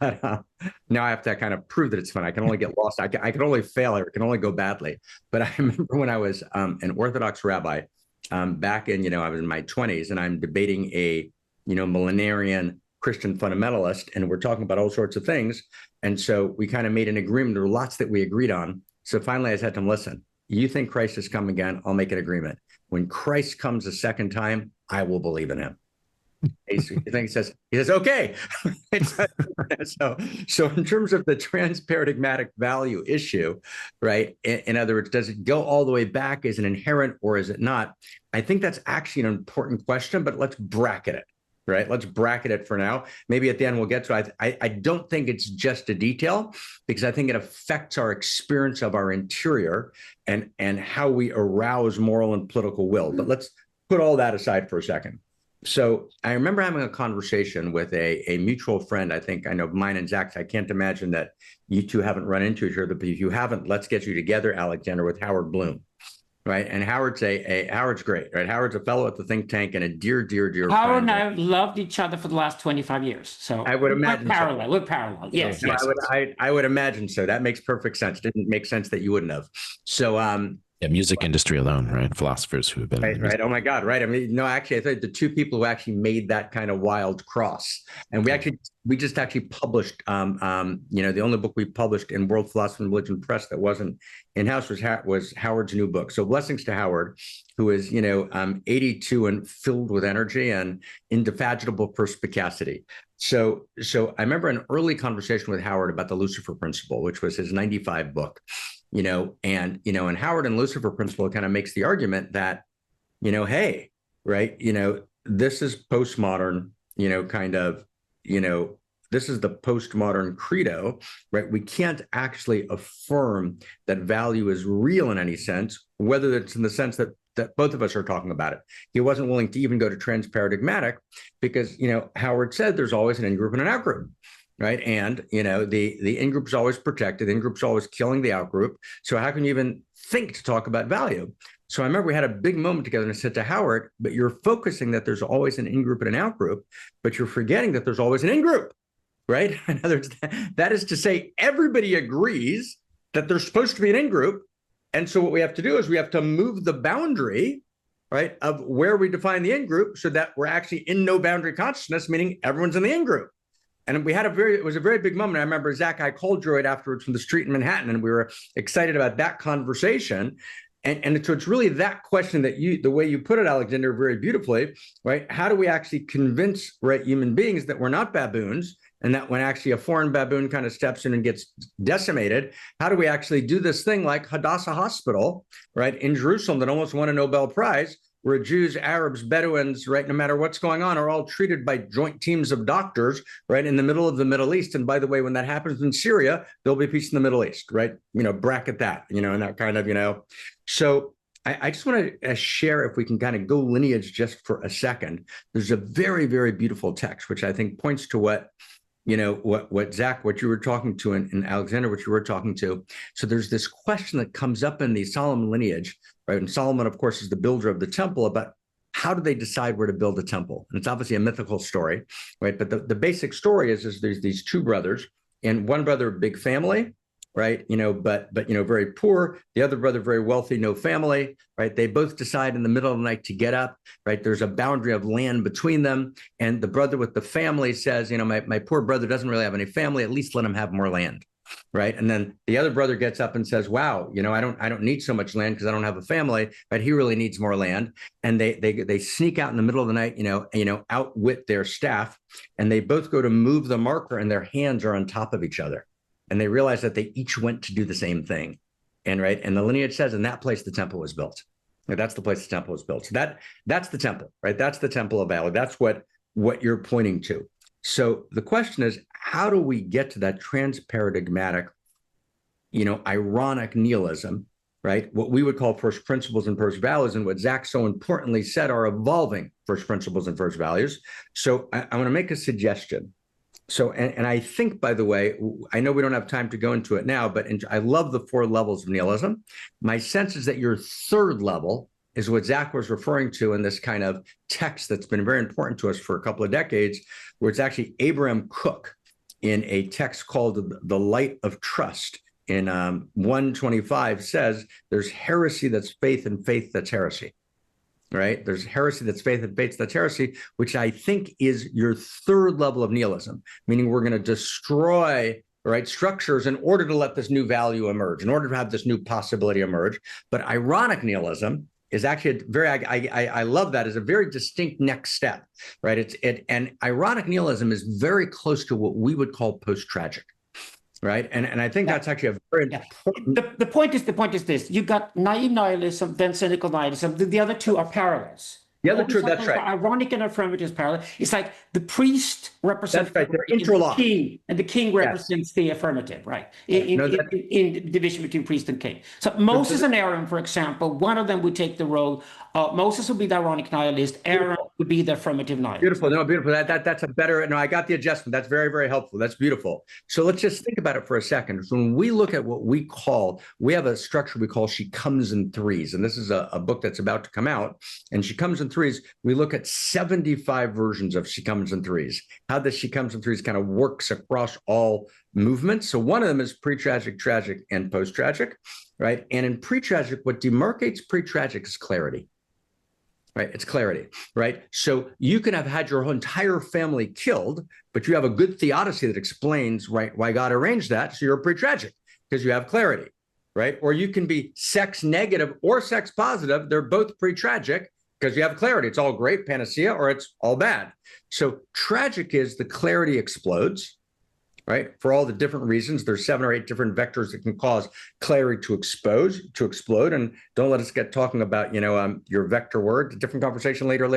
But now I have to kind of prove that it's funny. I can only get lost. I can only fail. It can only go badly. But I remember when I was an Orthodox rabbi back in, I was in my 20s, and I'm debating a, millenarian Christian fundamentalist, and we're talking about all sorts of things. And so we kind of made an agreement. There were lots that we agreed on. So finally I said to him, listen, you think Christ has come again? I'll make an agreement. When Christ comes a second time, I will believe in him. He says, okay. So in terms of the transparadigmatic value issue, right? In other words, does it go all the way back? Is it inherent or is it not? I think that's actually an important question, but let's bracket it, right? Let's bracket it for now. Maybe at the end we'll get to it. I don't think it's just a detail, because I think it affects our experience of our interior and how we arouse moral and political will. But let's put all that aside for a second. So I remember having a conversation with a mutual friend, I think I know mine and Zach's. I can't imagine that you two haven't run into each other, but if you haven't, let's get you together, Alexander, with Howard Bloom, right? And Howard's Howard's great, right? Howard's a fellow at the think tank and a dear Howard friend. and I loved each other for the last 25 years. So I would imagine we're parallel. Yes. I would imagine so. That makes perfect sense. Didn't make sense that you wouldn't have. So yeah, music industry alone, right? Philosophers who have been right. Oh my God, right. I mean, no, actually, I thought the two people who actually made that kind of wild cross, and we just actually published, the only book we published in World Philosophy and Religion Press that wasn't in-house was Howard's new book. So blessings to Howard, who is 82 and filled with energy and indefatigable perspicacity. So I remember an early conversation with Howard about the Lucifer Principle, which was his 95 book. And Howard and Lucifer Principle kind of makes the argument that, hey, right, this is postmodern, this is the postmodern credo, right? We can't actually affirm that value is real in any sense, whether it's in the sense that both of us are talking about it. He wasn't willing to even go to transparadigmatic because, Howard said there's always an in-group and an out-group. Right. And, the in-group is always protected. The in-group is always killing the out-group. So how can you even think to talk about value? So I remember we had a big moment together and I said to Howard, but you're focusing that there's always an in-group and an out-group, but you're forgetting that there's always an in-group. Right. In other words, that is to say, everybody agrees that there's supposed to be an in-group. And so what we have to do is we have to move the boundary, right, of where we define the in-group so that we're actually in no boundary consciousness, meaning everyone's in the in-group. And it was a very big moment. I remember, Zach, I called you right afterwards from the street in Manhattan, and we were excited about that conversation. And so it's really that question that the way you put it, Alexander, very beautifully, right? How do we actually convince, right, human beings that we're not baboons, and that when actually a foreign baboon kind of steps in and gets decimated, how do we actually do this thing like Hadassah Hospital, right, in Jerusalem that almost won a Nobel Prize, where Jews, Arabs, Bedouins, right, no matter what's going on, are all treated by joint teams of doctors, right, in the middle of the Middle East. And by the way, when that happens in Syria, there'll be peace in the Middle East, right? Bracket that, and that kind of, So I just want to share, if we can kind of go lineage just for a second. There's a very, very beautiful text, which I think points to what Zach, what you were talking to, and Alexander, what you were talking to. So there's this question that comes up in the Solomon lineage, right? And Solomon, of course, is the builder of the temple, about how do they decide where to build a temple? And it's obviously a mythical story, right? But the basic story is there's these two brothers, and one brother, big family, right? But very poor. The other brother, very wealthy, no family, right? They both decide in the middle of the night to get up, right? There's a boundary of land between them. And the brother with the family says, my poor brother doesn't really have any family, at least let him have more land. Right. And then the other brother gets up and says, wow, I don't need so much land because I don't have a family, but he really needs more land. And they sneak out in the middle of the night, outwit their staff, and they both go to move the marker, and their hands are on top of each other. And they realize that they each went to do the same thing. And the lineage says, in that place, the temple was built. That's the place the temple was built. So that's the temple, right? That's the temple of valor. That's what you're pointing to. So the question is, how do we get to that transparadigmatic, ironic nihilism, right? What we would call first principles and first values, and what Zach so importantly said are evolving first principles and first values. So I want to make a suggestion. So, and I think, by the way, I know we don't have time to go into it now, but I love the 4 levels of nihilism. My sense is that your third level is what Zach was referring to in this kind of text that's been very important to us for a couple of decades, where it's actually Abraham Cook in a text called The Light of Trust in 125 says there's heresy that's faith, and faith that's heresy. Right? There's heresy that's faith, and faith that's heresy, which I think is your third level of nihilism, meaning we're going to destroy, right, structures in order to let this new value emerge, in order to have this new possibility emerge. But ironic nihilism is actually I love that, as a very distinct next step, right? And ironic nihilism is very close to what we would call post-tragic. Right. And I think that's actually a very important. The point is this: you got naive nihilism, then cynical nihilism. The other two are parallels. The other two, that's right. Ironic and affirmative is parallel. It's like the priest represents the king, and the king represents the affirmative, right? In division between priest and king. So Moses and Aaron, for example, one of them would take the role. Moses would be the ironic nihilist. Aaron would be the affirmative nihilist. Beautiful. No, beautiful. That's a better. No, I got the adjustment. That's very, very helpful. That's beautiful. So let's just think about it for a second. So when we look at what we have a structure we call She Comes in Threes, and this is a book that's about to come out. And She Comes in Threes. We look at 75 versions of She Comes in Threes. How the She Comes in Threes kind of works across all movements. So one of them is pre-tragic, tragic, and post-tragic, right? And in pre-tragic, what demarcates pre-tragic is clarity. Right? It's clarity, right? So you can have had your whole entire family killed, but you have a good theodicy that explains, right, why God arranged that. So you're pre-tragic because you have clarity, right? Or you can be sex negative or sex positive. They're both pre-tragic because you have clarity. It's all great, panacea, or it's all bad. So tragic is the clarity explodes, right? For all the different reasons. There's 7 or 8 different vectors that can cause clarity to explode. And don't let us get talking about, your vector word, different conversation later,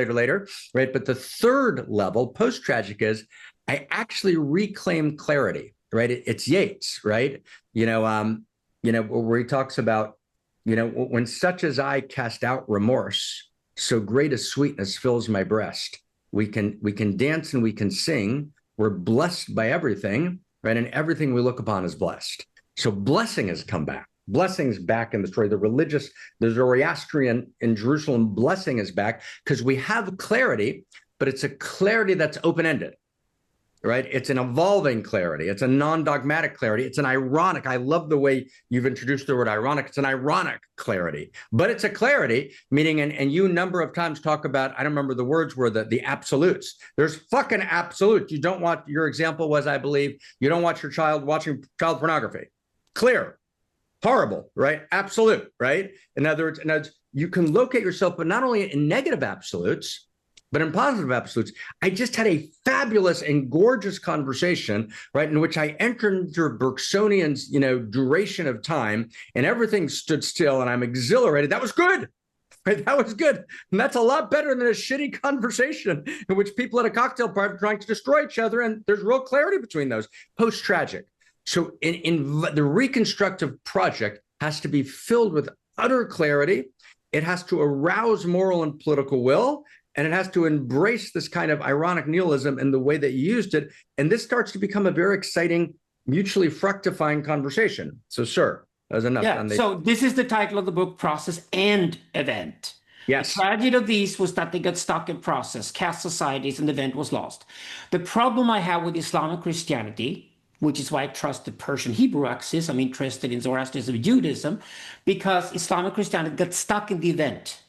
right? But the third level, post-tragic, is I actually reclaim clarity, right? It's Yeats, right? Where he talks about, when such as I cast out remorse, so great a sweetness fills my breast. We can dance and we can sing. We're blessed by everything, right? And everything we look upon is blessed. So blessing has come back. Blessing's back in the story. The Zoroastrian in Jerusalem, blessing is back because we have clarity, but it's a clarity that's open-ended, right? It's an evolving clarity. It's a non-dogmatic clarity. It's an ironic. I love the way you've introduced the word ironic. It's an ironic clarity, but it's a clarity, meaning, and you a number of times talk about, I don't remember the words were the absolutes. There's fucking absolute. You don't want, your example was, I believe, you don't want your child watching child pornography. Clear. horrible, right? Absolute, right? In other words, you can locate yourself, but not only in negative absolutes, but in positive absolutes. I just had a fabulous and gorgeous conversation, right, in which I entered into a Bergsonian, duration of time, and everything stood still, and I'm exhilarated. That was good. Right, that was good. And that's a lot better than a shitty conversation in which people at a cocktail party are trying to destroy each other, and there's real clarity between those. Post-tragic. So in the reconstructive project has to be filled with utter clarity. It has to arouse moral and political will, and it has to embrace this kind of ironic nihilism in the way that you used it. And this starts to become a very exciting, mutually fructifying conversation. So, sir, that was enough. Yeah, so this is the title of the book, Process and Event. Yes. The tragedy of these was that they got stuck in process, caste societies, and the event was lost. The problem I have with Islamic Christianity, which is why I trust the Persian Hebrew axis, I'm interested in Zoroastrianism and Judaism, because Islamic Christianity got stuck in the event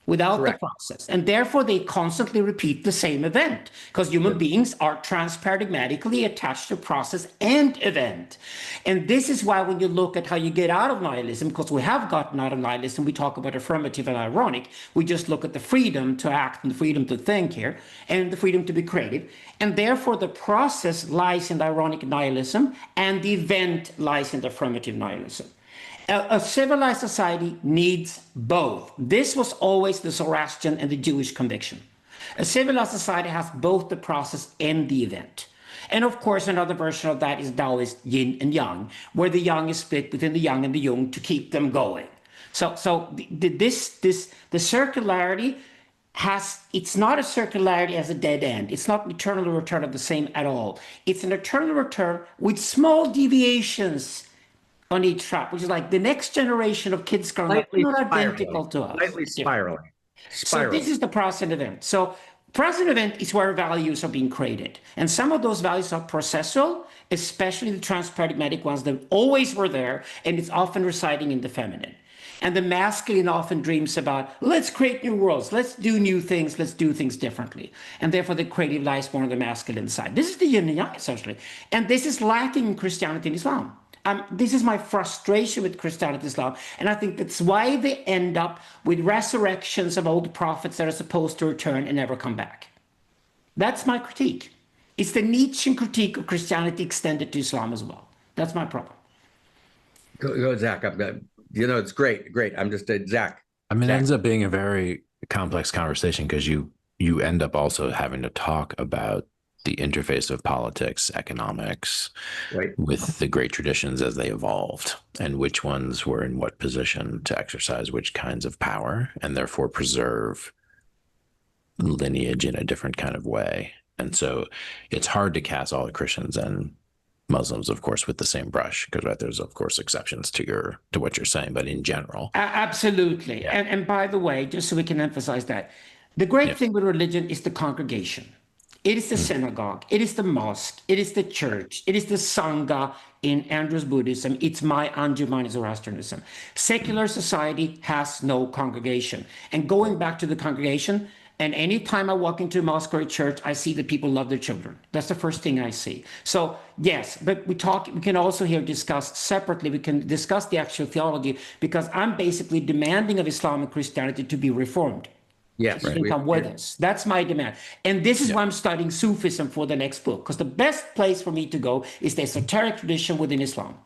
without Correct. the process. And therefore, they constantly repeat the same event because human beings are transparadigmatically attached to process and event. And this is why when you look at how you get out of nihilism, because we have gotten out of nihilism, we talk about affirmative and ironic, we just look at the freedom to act and the freedom to think here and the freedom to be creative. And therefore, the process lies in the ironic nihilism and the event lies in the affirmative nihilism. A civilized society needs both. This was always the Zoroastrian and the Jewish conviction. A civilized society has both the process and the event. And of course, another version of that is Taoist yin and yang, where the yang is split between the yang and the yung to keep them going. So the circularity it's not a circularity as a dead end. It's not an eternal return of the same at all. It's an eternal return with small deviations on each trap, which is like the next generation of kids growing up, not identical to us. Slightly spiraling. So this is the process event. So process event is where values are being created. And some of those values are processual, especially the transparadigmatic ones that always were there, and it's often residing in the feminine. And the masculine often dreams about, let's create new worlds, let's do new things, let's do things differently. And therefore the creative lies more on the masculine side. This is the yin and yang, essentially. And this is lacking in Christianity and Islam. This is my frustration with Christianity and Islam. And I think that's why they end up with resurrections of old prophets that are supposed to return and never come back. That's my critique. It's the Nietzschean critique of Christianity extended to Islam as well. That's my problem. Go, Zach. It's great. I'm just Zach. I mean, Zach. It ends up being a very complex conversation because you end up also having to talk about the interface of politics, economics, right, with the great traditions as they evolved, and which ones were in what position to exercise which kinds of power, and therefore preserve lineage in a different kind of way. And so it's hard to cast all the Christians and Muslims, of course, with the same brush, because there's, of course, exceptions to what you're saying, but in general. Absolutely. Yeah. And by the way, just so we can emphasize that, the great thing with religion is the congregation. It is the synagogue, it is the mosque, it is the church, it is the Sangha in Andrew's Buddhism, it's my Anjuman in Zoroastrianism. Secular society has no congregation. And going back to the congregation, and anytime I walk into a mosque or a church, I see that people love their children. That's the first thing I see. So yes, but we can also here discuss separately, we can discuss the actual theology, because I'm basically demanding of Islamic Christianity to be reformed. Yes, you can come with us. That's my demand. And this is why I'm studying Sufism for the next book, because the best place for me to go is the esoteric tradition within Islam.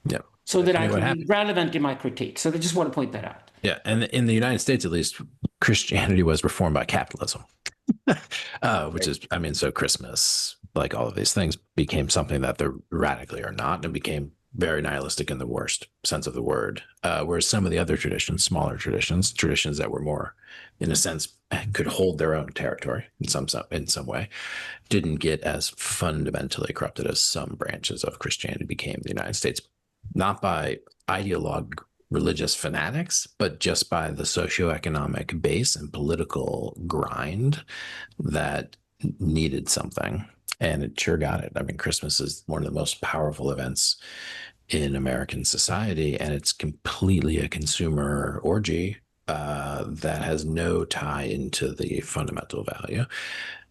Yeah. So that I can be relevant in my critique. So I just want to point that out. Yeah. And in the United States, at least, Christianity was reformed by capitalism, which is, so Christmas, like all of these things, became something that they radically are not, and became very nihilistic in the worst sense of the word. Whereas some of the other traditions, smaller traditions that were more, in a sense, could hold their own territory in some way, didn't get as fundamentally corrupted as some branches of Christianity became in the United States, not by ideologue religious fanatics, but just by the socioeconomic base and political grind that needed something. And it sure got it. Christmas is one of the most powerful events in American society, and it's completely a consumer orgy that has no tie into the fundamental value.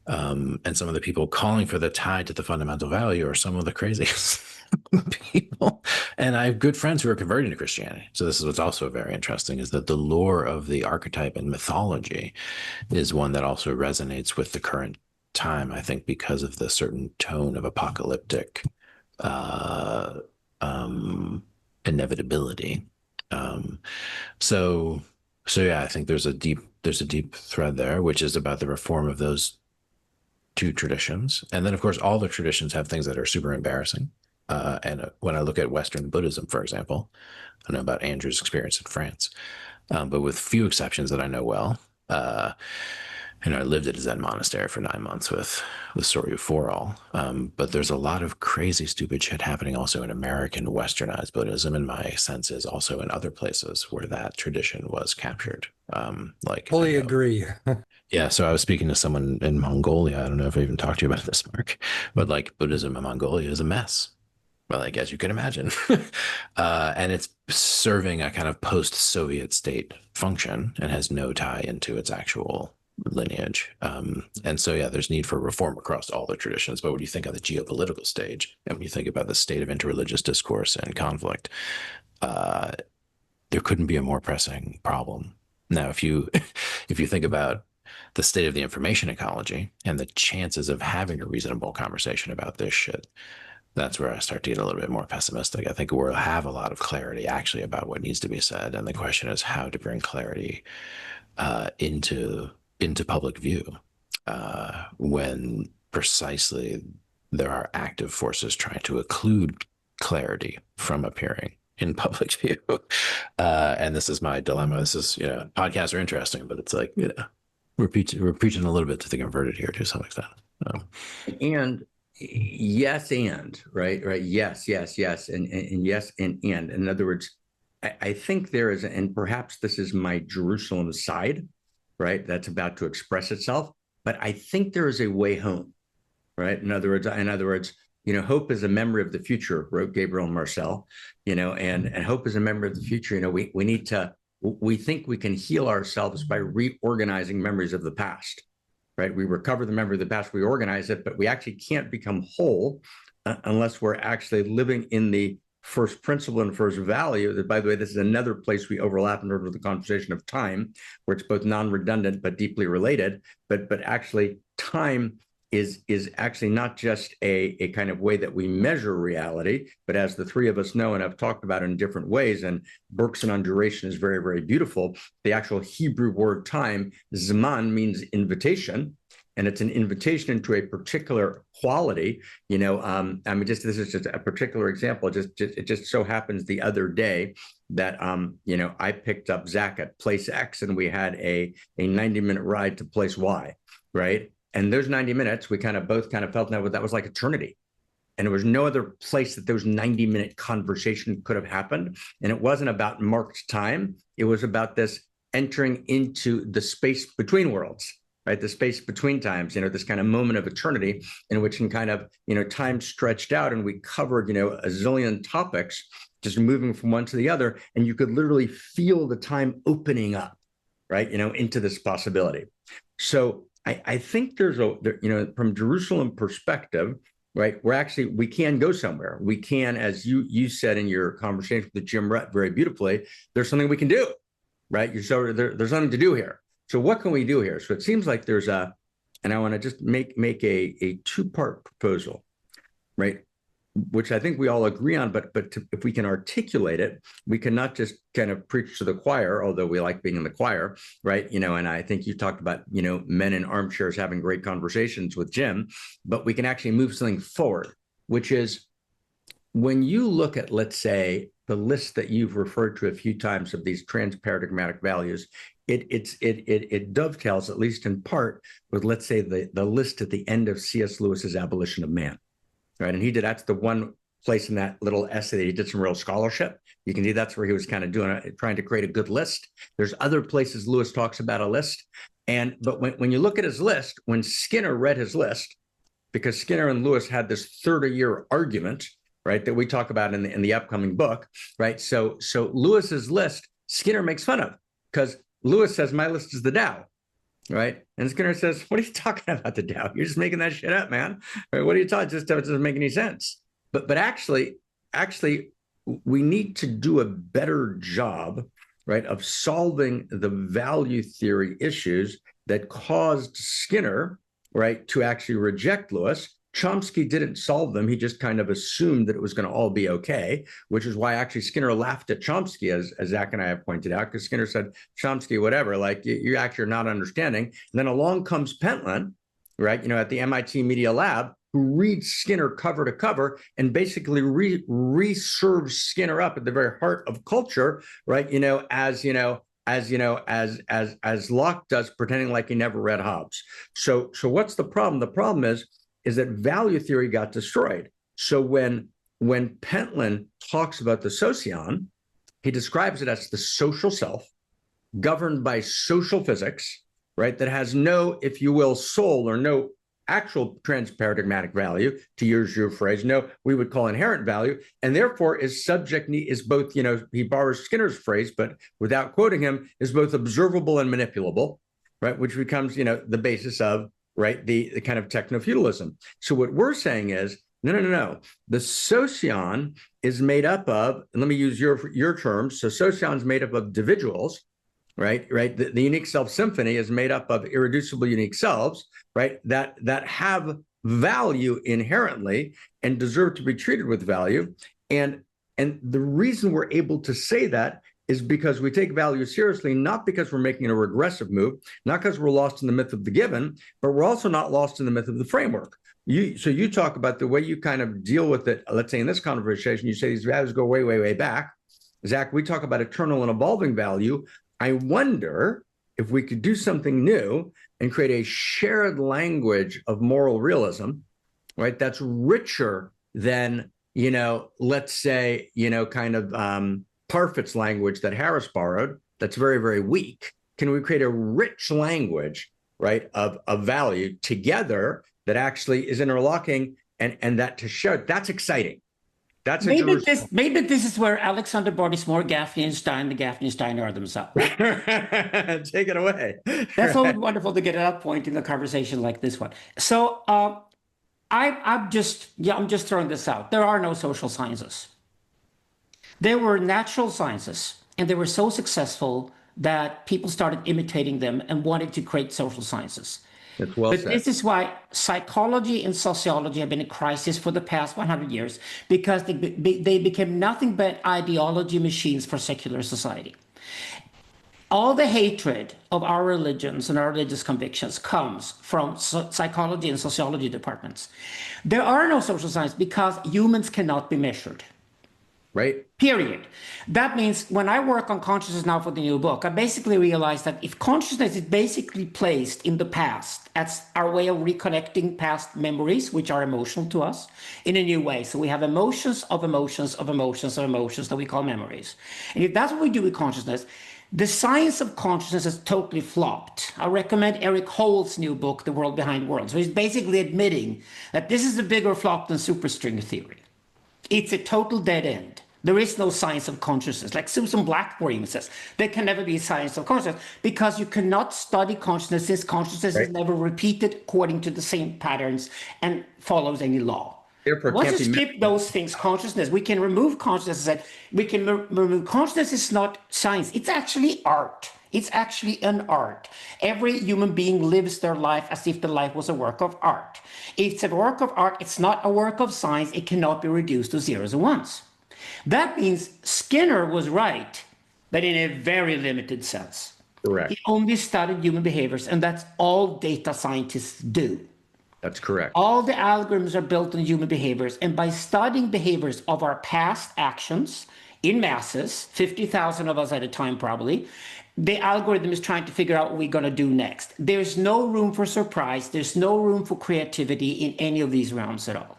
And some of the people calling for the tie to the fundamental value are some of the craziest people. And I have good friends who are converting to Christianity. So this is what's also very interesting, is that the lore of the archetype and mythology is one that also resonates with the current time, I think, because of the certain tone of apocalyptic inevitability. So yeah, I think there's a deep thread there, which is about the reform of those two traditions. And then, of course, all the traditions have things that are super embarrassing. And when I look at Western Buddhism, for example, I know about Andrew's experience in France, but with few exceptions that I know well. I lived at a Zen monastery for 9 months with Soryu Foral. But there's a lot of crazy, stupid shit happening also in American Westernized Buddhism, and my sense is also in other places where that tradition was captured. Fully agree. Yeah, so I was speaking to someone in Mongolia. I don't know if I even talked to you about this, Mark, but Buddhism in Mongolia is a mess. Well, as you can imagine. And it's serving a kind of post-Soviet state function and has no tie into its actual lineage. And so, yeah, there's need for reform across all the traditions. But when you think on the geopolitical stage, and when you think about the state of interreligious discourse and conflict, there couldn't be a more pressing problem. Now, if you think about the state of the information ecology and the chances of having a reasonable conversation about this shit, that's where I start to get a little bit more pessimistic. I think we'll have a lot of clarity actually about what needs to be said. And the question is how to bring clarity into public view when precisely there are active forces trying to occlude clarity from appearing in public view. And this is my dilemma. This is, podcasts are interesting, but it's we're preaching a little bit to the converted here to some extent. And yes, and right, yes, and yes, and in other words, I think there is, and perhaps this is my Jerusalem side, right, that's about to express itself, but I think there is a way home, right? In other words, hope is a memory of the future, wrote Gabriel Marcel, and hope is a memory of the future. We think we can heal ourselves by reorganizing memories of the past. Right? We recover the memory of the past, we organize it, but we actually can't become whole unless we're actually living in the first principle and first value. That, by the way, this is another place we overlap in terms of the conversation of time, where it's both non-redundant but deeply related. But actually, time is actually not just a kind of way that we measure reality, but as the three of us know and have talked about in different ways, and Bergson on duration is very, very beautiful. The actual Hebrew word time, Zman, means invitation, and it's an invitation into a particular quality. This is just a particular example. It just so happens the other day that I picked up Zak at place X, and we had a 90-minute ride to place Y, right? And those 90 minutes, we both felt that was like eternity. And there was no other place that those 90-minute conversation could have happened. And it wasn't about marked time. It was about this entering into the space between worlds, right? The space between times, this kind of moment of eternity in which time stretched out, and we covered, a zillion topics, just moving from one to the other. And you could literally feel the time opening up, right? Into this possibility. So I think there's from Jerusalem perspective, right? We can go somewhere. We can, as you said in your conversation with Jim Rutt very beautifully, there's something we can do, right? So there's something to do here. So what can we do here? So it seems like and I want to just make a two-part proposal, right? Which I think we all agree on, but if we can articulate it, we can not just kind of preach to the choir, although we like being in the choir, right? And I think you talked about, men in armchairs having great conversations with Jim, but we can actually move something forward, which is when you look at, let's say, the list that you've referred to a few times of these transparadigmatic values, it dovetails, at least in part, with, let's say, the list at the end of C.S. Lewis's Abolition of Man. Right. And that's the one place in that little essay that he did some real scholarship. You can see that's where he was kind of trying to create a good list. There's other places Lewis talks about a list. But when you look at his list, when Skinner read his list, because Skinner and Lewis had this 30-year argument, right, that we talk about in the upcoming book, right? So Lewis's list, Skinner makes fun of, because Lewis says, my list is the Tao. Right. And Skinner says, what are you talking about, the Tao? You're just making that shit up, man. Right? What are you talking? It doesn't make any sense. But actually, we need to do a better job, right, of solving the value theory issues that caused Skinner, right, to actually reject Lewis. Chomsky didn't solve them. He just kind of assumed that it was going to all be okay, which is why actually Skinner laughed at Chomsky, as Zach and I have pointed out, because Skinner said, Chomsky, whatever, like you actually are not understanding. And then along comes Pentland, right, at the MIT Media Lab, who reads Skinner cover to cover and basically reserves Skinner up at the very heart of culture, right, as Locke does, pretending like he never read Hobbes. So what's the problem? The problem is that value theory got destroyed. So when Pentland talks about the socion, he describes it as the social self governed by social physics, right, that has no, if you will, soul or no actual transparadigmatic value, to use your phrase, no, we would call inherent value, and therefore is subject, is both, he borrows Skinner's phrase, but without quoting him, is both observable and manipulable, right, which becomes, the basis of, right, the kind of techno-feudalism. So what we're saying is, no. The socion is made up of, and let me use your terms, so socion is made up of individuals, right? The unique self symphony is made up of irreducible unique selves, right, that have value inherently and deserve to be treated with value. And the reason we're able to say that is because we take value seriously, not because we're making a regressive move, not because we're lost in the myth of the given, but we're also not lost in the myth of the framework. So you talk about the way you kind of deal with it. Let's say in this conversation, you say these values go way, way, way back. Zach, we talk about eternal and evolving value. I wonder if we could do something new and create a shared language of moral realism, right, that's richer than, let's say, kind of Parfit's language that Harris borrowed, that's very, very weak. Can we create a rich language, right, of value together that actually is interlocking and that to share? That's exciting. That's maybe this is where Alexander Bodies more Gafni and Stein, the Gafni and Stein are themselves. Take it away. That's always wonderful to get at that point in a conversation like this one. So I'm just throwing this out. There are no social sciences. There were natural sciences, and they were so successful that people started imitating them and wanted to create social sciences. That's well said. This is why psychology and sociology have been in crisis for the past 100 years, because they became nothing but ideology machines for secular society. All the hatred of our religions and our religious convictions comes from psychology and sociology departments. There are no social sciences because humans cannot be measured. Right. Period. That means when I work on consciousness now for the new book, I basically realize that if consciousness is basically placed in the past as our way of reconnecting past memories, which are emotional to us, in a new way. So we have emotions of emotions of emotions of emotions that we call memories. And if that's what we do with consciousness, the science of consciousness has totally flopped. I recommend Eric Holt's new book, The World Behind Worlds. So he's basically admitting that this is a bigger flop than superstring theory. It's a total dead end. There is no science of consciousness. Like Susan Blackmore even says, there can never be a science of consciousness because you cannot study consciousness since consciousness is never repeated according to the same patterns and follows any law. Once you skip those things, consciousness, we can remove consciousness. We can remove consciousness is not science. It's actually art. It's actually an art. Every human being lives their life as if the life was a work of art. If it's a work of art, it's not a work of science. It cannot be reduced to zeros and ones. That means Skinner was right, but in a very limited sense. Correct. He only studied human behaviors, and that's all data scientists do. That's correct. All the algorithms are built on human behaviors, and by studying behaviors of our past actions in masses, 50,000 of us at a time probably, the algorithm is trying to figure out what we're going to do next. There's no room for surprise. There's no room for creativity in any of these realms at all.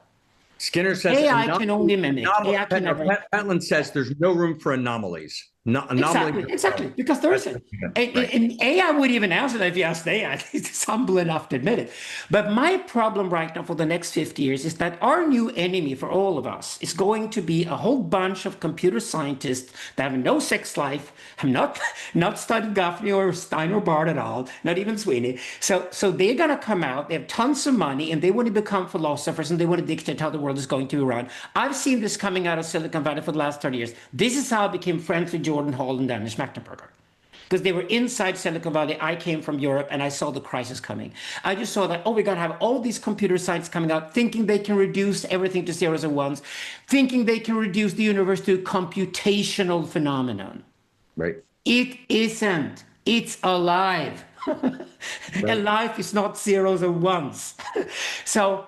Skinner says AI can only mimic. Pentland says there's no room for anomalies. Anomaly. Exactly, because there isn't. And AI would even answer that if you asked AI. It's humble enough to admit it. But my problem right now for the next 50 years is that our new enemy for all of us is going to be a whole bunch of computer scientists that have no sex life, have not studied Gafni or Stein or Barth at all, not even Sweeney. So they're going to come out, they have tons of money, and they want to become philosophers, and they want to dictate how the world is going to be run. I've seen this coming out of Silicon Valley for the last 30 years. This is how I became friends with Jordan Hall and Daniel Schmachtenberger, because they were inside Silicon Valley. I came from Europe and I saw the crisis coming. I just saw that, oh, we're going to have all these computer science coming out, thinking they can reduce everything to zeros and ones, thinking they can reduce the universe to a computational phenomenon. Right. It isn't. It's alive. And life is not zeros and ones. So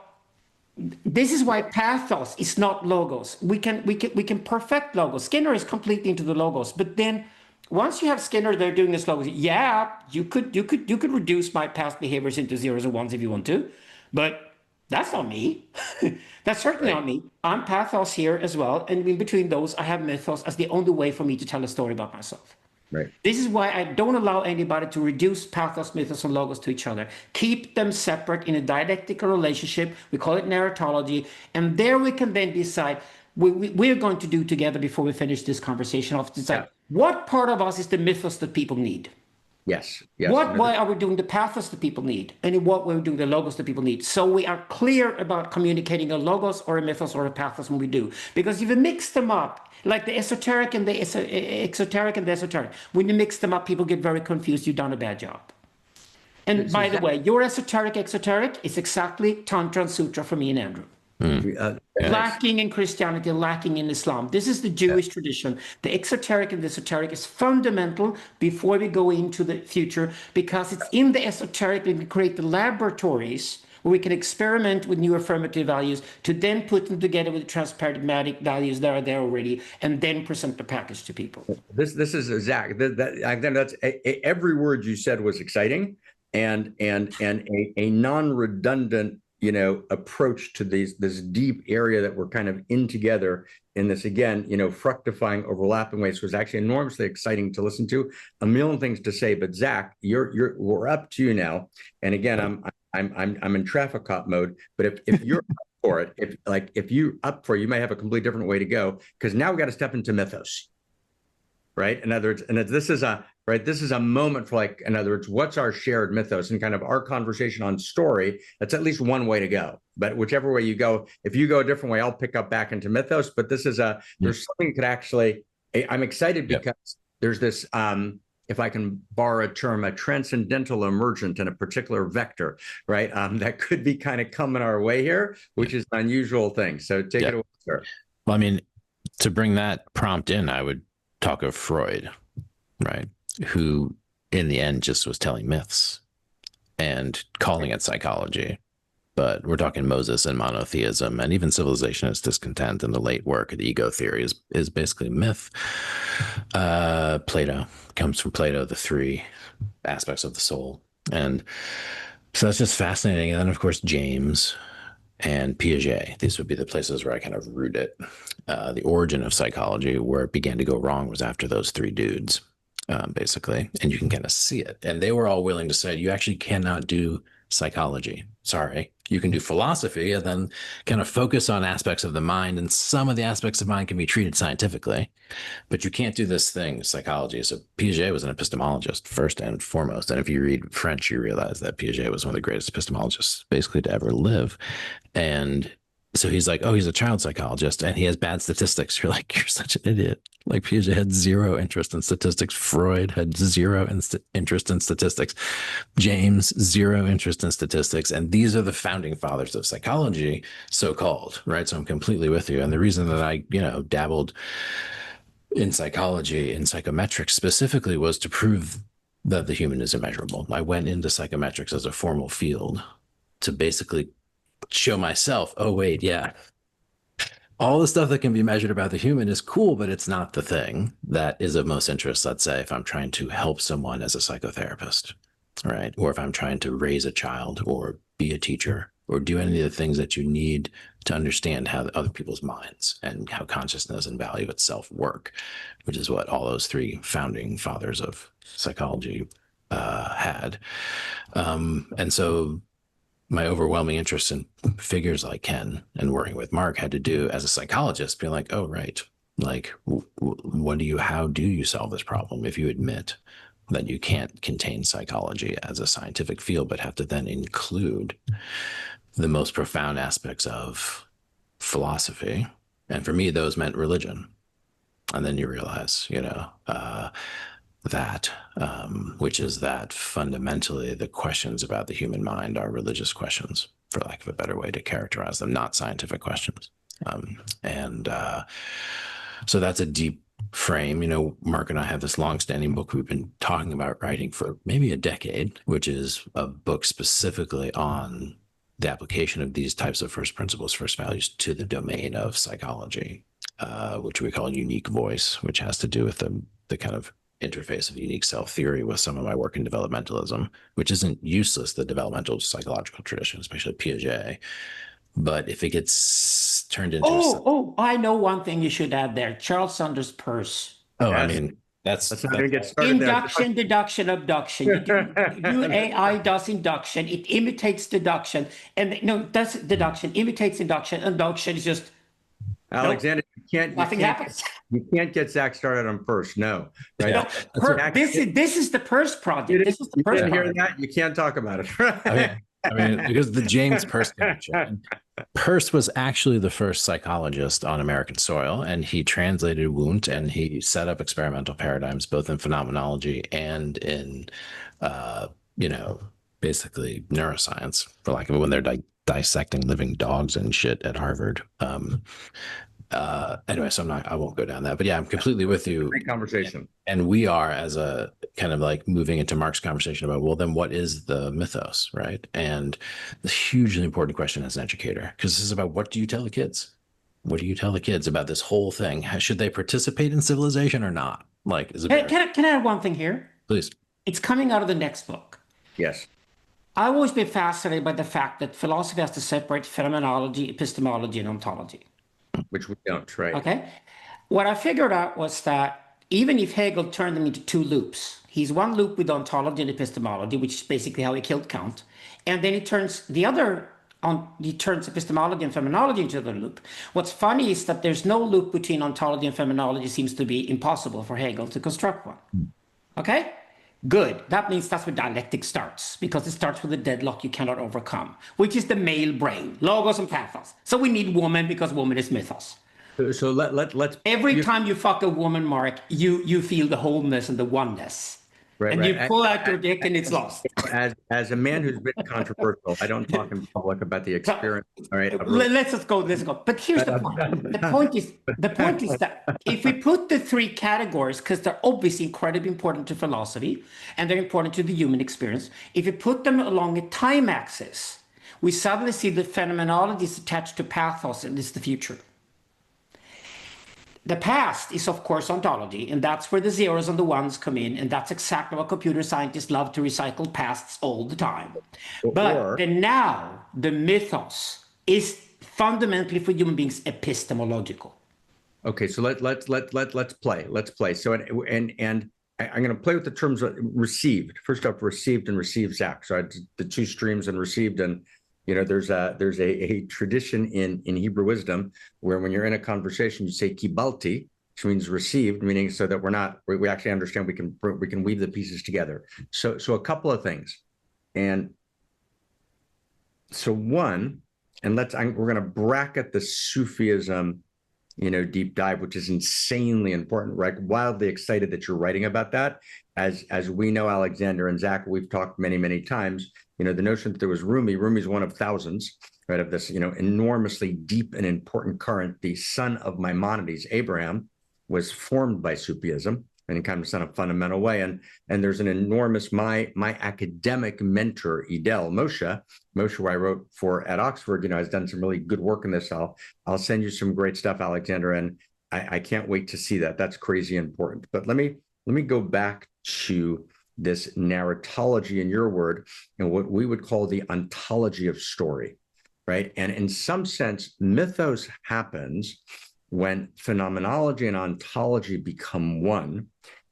this is why pathos is not logos. We can perfect logos. Skinner is completely into the logos, but then once you have Skinner there doing this logos, yeah, you could reduce my past behaviors into zeros and ones if you want to, but that's not me. That's certainly not me. I'm pathos here as well, and in between those, I have mythos as the only way for me to tell a story about myself. Right. This is why I don't allow anybody to reduce pathos, mythos, and logos to each other. Keep them separate in a dialectical relationship. We call it narratology. And there we can then decide we're going to do together before we finish this conversation off. Decide what part of us is the mythos that people need. Yes. Why are we doing the pathos that people need? And in what way are we doing the logos that people need? So we are clear about communicating a logos or a mythos or a pathos when we do. Because if you mix them up, like the esoteric and the exoteric and the esoteric, when you mix them up, people get very confused. You've done a bad job. And by the way, your esoteric exoteric is exactly Tantra and Sutra for me and Andrew. Lacking in Christianity, lacking in Islam. This is the Jewish tradition. The exoteric and the esoteric is fundamental before we go into the future, because it's in the esoteric we can create the laboratories where we can experiment with new affirmative values to then put them together with transparadigmatic values that are there already, and then present the package to people. This is Zach. That's every word you said was exciting, and a non-redundant approach to this deep area that we're kind of in together in this, again, fructifying, overlapping ways was actually enormously exciting to listen to. A million things to say, but Zach, we're up to you now. And again, I'm in traffic cop mode, but if you're up for it, if you're up for it, you may have a completely different way to go, because now we got to step into mythos, right? In other words, and this is a moment for, like, in other words, what's our shared mythos, and kind of our conversation on story. That's at least one way to go. But whichever way you go, if you go a different way, I'll pick up back into mythos. But this is there's something you could actually, I'm excited because there's this, if I can borrow a term, a transcendental emergent in a particular vector, right? That could be kind of coming our way here, which is an unusual thing. So take it away, sir. Well, I mean, to bring that prompt in, I would talk of Freud, right? Who in the end just was telling myths and calling it psychology. But we're talking Moses and monotheism, and even civilization is discontent, and the late work of the ego theory is basically myth. Plato comes from Plato, the three aspects of the soul. And so that's just fascinating. And then, of course, James and Piaget. These would be the places where I kind of root it. The origin of psychology, where it began to go wrong, was after those three dudes, basically. And you can kind of see it. And they were all willing to say, you actually cannot do psychology. Sorry. You can do philosophy and then kind of focus on aspects of the mind, and some of the aspects of mind can be treated scientifically, but you can't do this thing, psychology. So Piaget was an epistemologist first and foremost. And if you read French, you realize that Piaget was one of the greatest epistemologists basically to ever live. And so he's like, oh, he's a child psychologist and he has bad statistics. You're like, you're such an idiot. Like, Piaget had zero interest in statistics. Freud had zero interest in statistics. James, zero interest in statistics. And these are the founding fathers of psychology, so-called, right? So I'm completely with you. And the reason that I, dabbled in psychology, in psychometrics specifically, was to prove that the human is immeasurable. I went into psychometrics as a formal field to basically show myself, oh, wait, yeah, all the stuff that can be measured about the human is cool, but it's not the thing that is of most interest. Let's say if I'm trying to help someone as a psychotherapist, right? Or if I'm trying to raise a child or be a teacher or do any of the things that you need to understand how other people's minds and how consciousness and value itself work, which is what all those three founding fathers of psychology had. And so my overwhelming interest in figures like Ken and working with Marc had to do, as a psychologist, being like, oh, right. Like, how do you solve this problem if you admit that you can't contain psychology as a scientific field, but have to then include the most profound aspects of philosophy? And for me, those meant religion. And then you realize, which is that fundamentally the questions about the human mind are religious questions, for lack of a better way to characterize them, not scientific questions. So that's a deep frame. Marc and I have this longstanding book we've been talking about writing for maybe a decade, which is a book specifically on the application of these types of first principles, first values to the domain of psychology, which we call unique voice, which has to do with the kind of interface of unique self theory with some of my work in developmentalism, which isn't useless, the developmental psychological tradition, especially Piaget. But if it gets turned into I know one thing you should add there. Charles Sanders Peirce. Oh, yes. I mean, that's not going to get started induction, deduction, abduction. AI does induction. It imitates deduction. And does deduction, imitates induction. Induction is just Alexander, nothing happens. You can't get Zach started on Peirce. No. Right? This is the Peirce project. This is the Peirce project. Hear that? You can't talk about it. I mean, because the James Peirce connection. Peirce was actually the first psychologist on American soil, and he translated Wundt, and he set up experimental paradigms both in phenomenology and in, basically neuroscience, for lack of it, when they're dissecting living dogs and shit at Harvard. Anyway, so I won't go down that, but yeah, I'm completely with you. Great conversation. And we are, as a kind of like moving into Marc's conversation about, well, then what is the mythos, right? And the hugely important question as an educator, because this is about, what do you tell the kids? What do you tell the kids about this whole thing? Should they participate in civilization or not? Like, is it can I add one thing here? Please. It's coming out of the next book. Yes. I've always been fascinated by the fact that philosophy has to separate phenomenology, epistemology, and ontology. Which we don't, right? Okay. What I figured out was that even if Hegel turned them into two loops, he's one loop with ontology and epistemology, which is basically how he killed Kant, and then he turns epistemology and phenomenology into the loop. What's funny is that there's no loop between ontology and phenomenology. Seems to be impossible for Hegel to construct one. Okay? Good. That means that's where dialectic starts, because it starts with a deadlock you cannot overcome, which is the male brain, logos and pathos. So we need woman, because woman is mythos. So let's every time you fuck a woman, Marc, you feel the wholeness and the oneness. Right, and you pull out your dick and it's lost. As a man who's been controversial, I don't talk in public about the experience. All right. Let's go. But here's the point. The point is that if we put the three categories, because they're obviously incredibly important to philosophy and they're important to the human experience, if we put them along a time axis, we suddenly see the phenomenology is attached to pathos, and this is the future. The past is, of course, ontology, and that's where the zeros and the ones come in, and that's exactly what computer scientists love to recycle pasts all the time. But the now, the mythos, is fundamentally for human beings epistemological. Okay, so let's play. Let's play. So and I'm going to play with the terms received. First up, received and received, Zach. So the two streams and received, and there's a tradition in Hebrew wisdom where when you're in a conversation, you say kibalti, which means received, meaning so that we actually understand we can weave the pieces together. So a couple of things, and so one, and we're going to bracket the Sufism, deep dive, which is insanely important, right? Wildly excited that you're writing about that. As we know, Alexander and Zach, we've talked many, many times, the notion that there was Rumi's one of thousands, right, of this, enormously deep and important current. The son of Maimonides, Abraham, was formed by Sufism in kind of a fundamental way. And there's an enormous, my academic mentor, Idel Moshe, who I wrote for at Oxford, has done some really good work in this. I'll send you some great stuff, Alexander, and I can't wait to see that. That's crazy important. But let me go back to this narratology, in your word, and what we would call the ontology of story. right? And in some sense, mythos happens when phenomenology and ontology become one.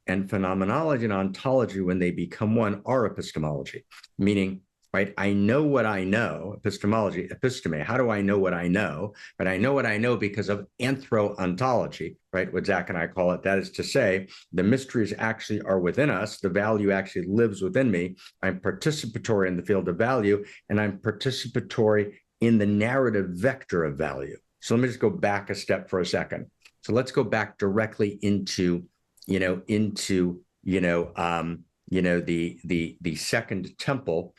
And phenomenology and ontology, when they become one, are epistemology, meaning, right, I know what I know, epistemology, episteme, how do I know what I know? But I know what I know because of anthro-ontology, right, what Zach and I call it. That is to say, the mysteries actually are within us, the value actually lives within me. I'm participatory in the field of value, and I'm participatory in the narrative vector of value. So let me just go back a step for a second. So let's go back directly into the Second Temple,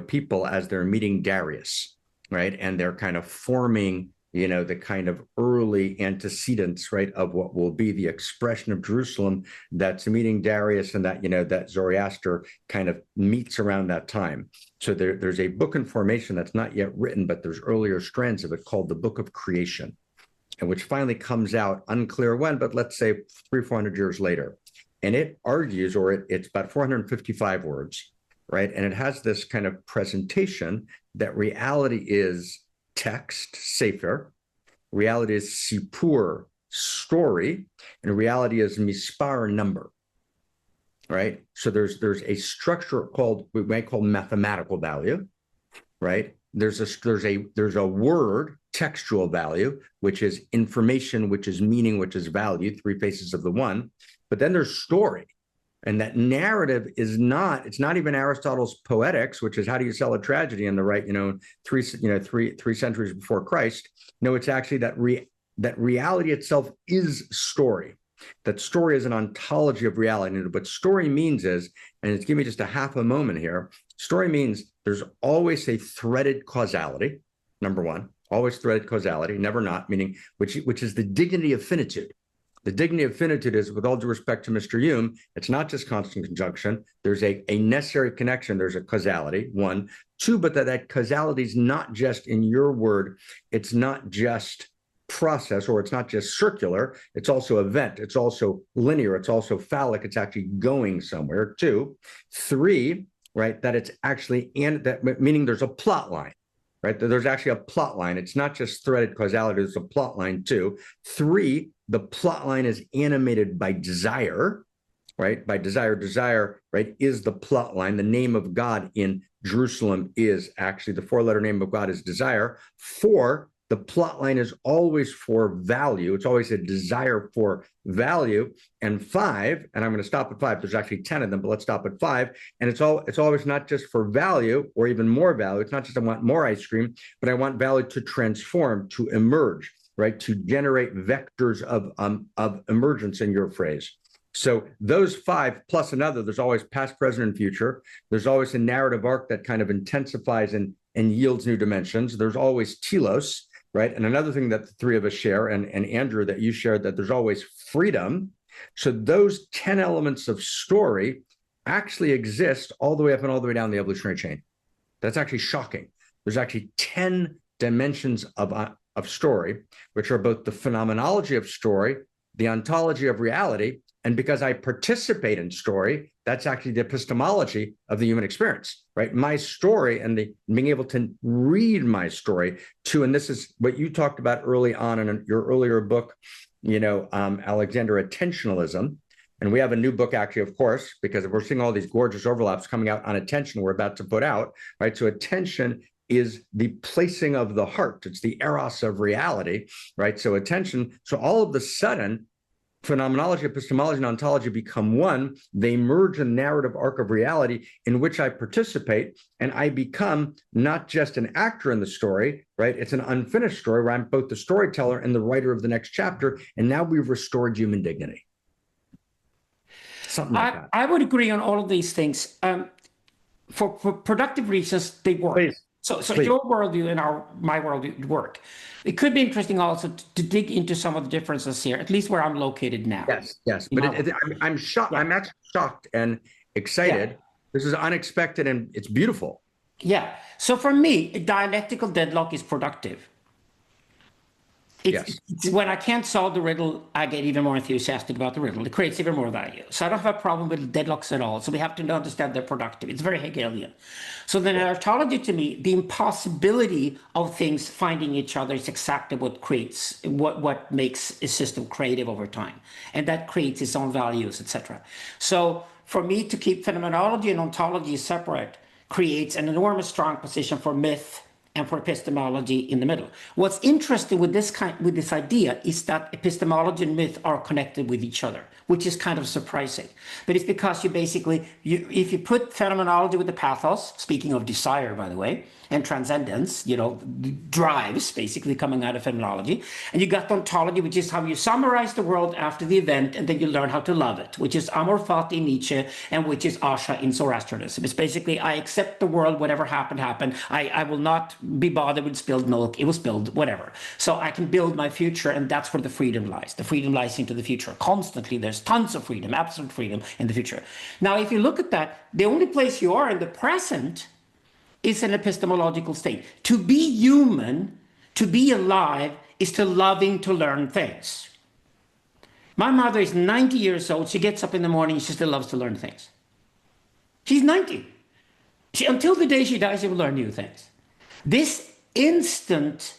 people as they're meeting Darius, right? And they're kind of forming, the kind of early antecedents, right, of what will be the expression of Jerusalem that's meeting Darius, and that, that Zoroaster kind of meets around that time. So there's a book in formation that's not yet written, but there's earlier strands of it called the Book of Creation, and which finally comes out, unclear when, but let's say 300-400 years later. And it argues, or it's about 455 words, right? And it has this kind of presentation that reality is text, sefer, reality is sipur, story, and reality is mispar, number, right? So there's a structure called, we might call mathematical value, right? There's a word, textual value, which is information, which is meaning, which is value, three faces of the one. But then there's story. And that narrative is it's not even Aristotle's Poetics, which is how do you sell a tragedy in the right, three centuries before Christ. No, it's actually that reality itself is story. That story is an ontology of reality. And what story means is, and it's give me just a half a moment here, story means there's always a threaded causality, number one, always threaded causality, never not, meaning which is the dignity of finitude. The dignity of finitude is, with all due respect to Mr. Hume, it's not just constant conjunction. There's a necessary connection. There's a causality, one. Two, but that causality is not just, in your word, it's not just process, or it's not just circular. It's also event. It's also linear. It's also phallic. It's actually going somewhere. Two. Three, right, that it's actually, and that meaning there's a plot line. Right? There's actually a plot line. It's not just threaded causality, there's a plot line too. Three, the plot line is animated by desire, right? By desire, right, is the plot line. The name of God in Jerusalem is actually, the four-letter name of God is desire. Four, the plot line is always for value. It's always a desire for value. And five, and I'm going to stop at five. There's actually 10 of them, but let's stop at five. And it's always not just for value or even more value. It's not just I want more ice cream, but I want value to transform, to emerge, right? To generate vectors of emergence, in your phrase. So those five plus another, there's always past, present, and future. There's always a narrative arc that kind of intensifies and yields new dimensions. There's always telos, right? And another thing that the three of us share, and Andrew, that you shared, that there's always freedom. So those 10 elements of story actually exist all the way up and all the way down the evolutionary chain. That's actually shocking. There's actually 10 dimensions of story, which are both the phenomenology of story, the ontology of reality, and because I participate in story, that's actually the epistemology of the human experience, right? My story and being able to read my story too. And this is what you talked about early on in your earlier book, Alexander, Attentionalism. And we have a new book, actually, of course, because we're seeing all these gorgeous overlaps coming out on attention we're about to put out, right? So attention is the placing of the heart. It's the eros of reality, right? So attention. So all of a sudden, phenomenology, epistemology, and ontology become one. They merge a narrative arc of reality in which I participate, and I become not just an actor in the story, right? It's an unfinished story where I'm both the storyteller and the writer of the next chapter, and now we've restored human dignity. Something like that. I would agree on all of these things. For productive reasons, they work. Please. So your worldview and my worldview work. It could be interesting also to dig into some of the differences here, at least where I'm located now. Yes. But I'm shocked. Yeah. I'm actually shocked and excited. Yeah. This is unexpected and it's beautiful. Yeah. So for me, a dialectical deadlock is productive. It's when I can't solve the riddle, I get even more enthusiastic about the riddle. It creates even more value. So I don't have a problem with deadlocks at all. So we have to understand they're productive. It's very Hegelian. So then ontology, to me, the impossibility of things finding each other is exactly what creates, what makes a system creative over time. And that creates its own values, etc. So for me to keep phenomenology and ontology separate creates an enormous strong position for myth and for epistemology in the middle. What's interesting with this idea is that epistemology and myth are connected with each other, which is kind of surprising. But it's because if you put phenomenology with the pathos, speaking of desire, by the way, and transcendence, drives basically coming out of phenomenology, and you got ontology, which is how you summarize the world after the event, and then you learn how to love it, which is amor fati in Nietzsche, and which is asha in Zoroastrianism. It's basically, I accept the world, whatever happened. I will not be bothered with spilled milk. It was spilled, whatever. So I can build my future, and that's where the freedom lies. The freedom lies into the future. Constantly, there's tons of freedom, absolute freedom in the future. Now, if you look at that, the only place you are in the present is an epistemological state. To be human, to be alive, is to loving to learn things. My mother is 90 years old. She gets up in the morning. She still loves to learn things. She's 90. Until the day she dies, she will learn new things. This instant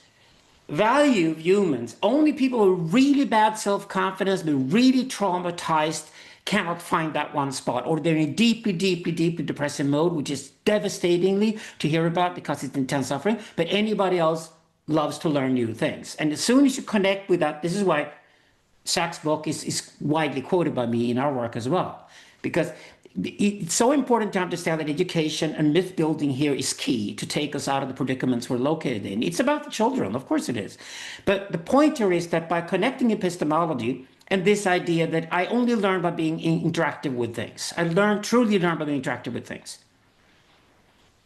value of humans, only people with really bad self-confidence, but really traumatized, cannot find that one spot, or they're in a deeply, deeply, deeply depressive mode, which is devastatingly to hear about because it's intense suffering, but anybody else loves to learn new things. And as soon as you connect with that, this is why Zak's book is widely quoted by me in our work as well, because it's so important to understand that education and myth building here is key to take us out of the predicaments we're located in. It's about the children, of course it is. But the point here is that by connecting epistemology and this idea that I only learn by being interactive with things. I truly learn by being interactive with things.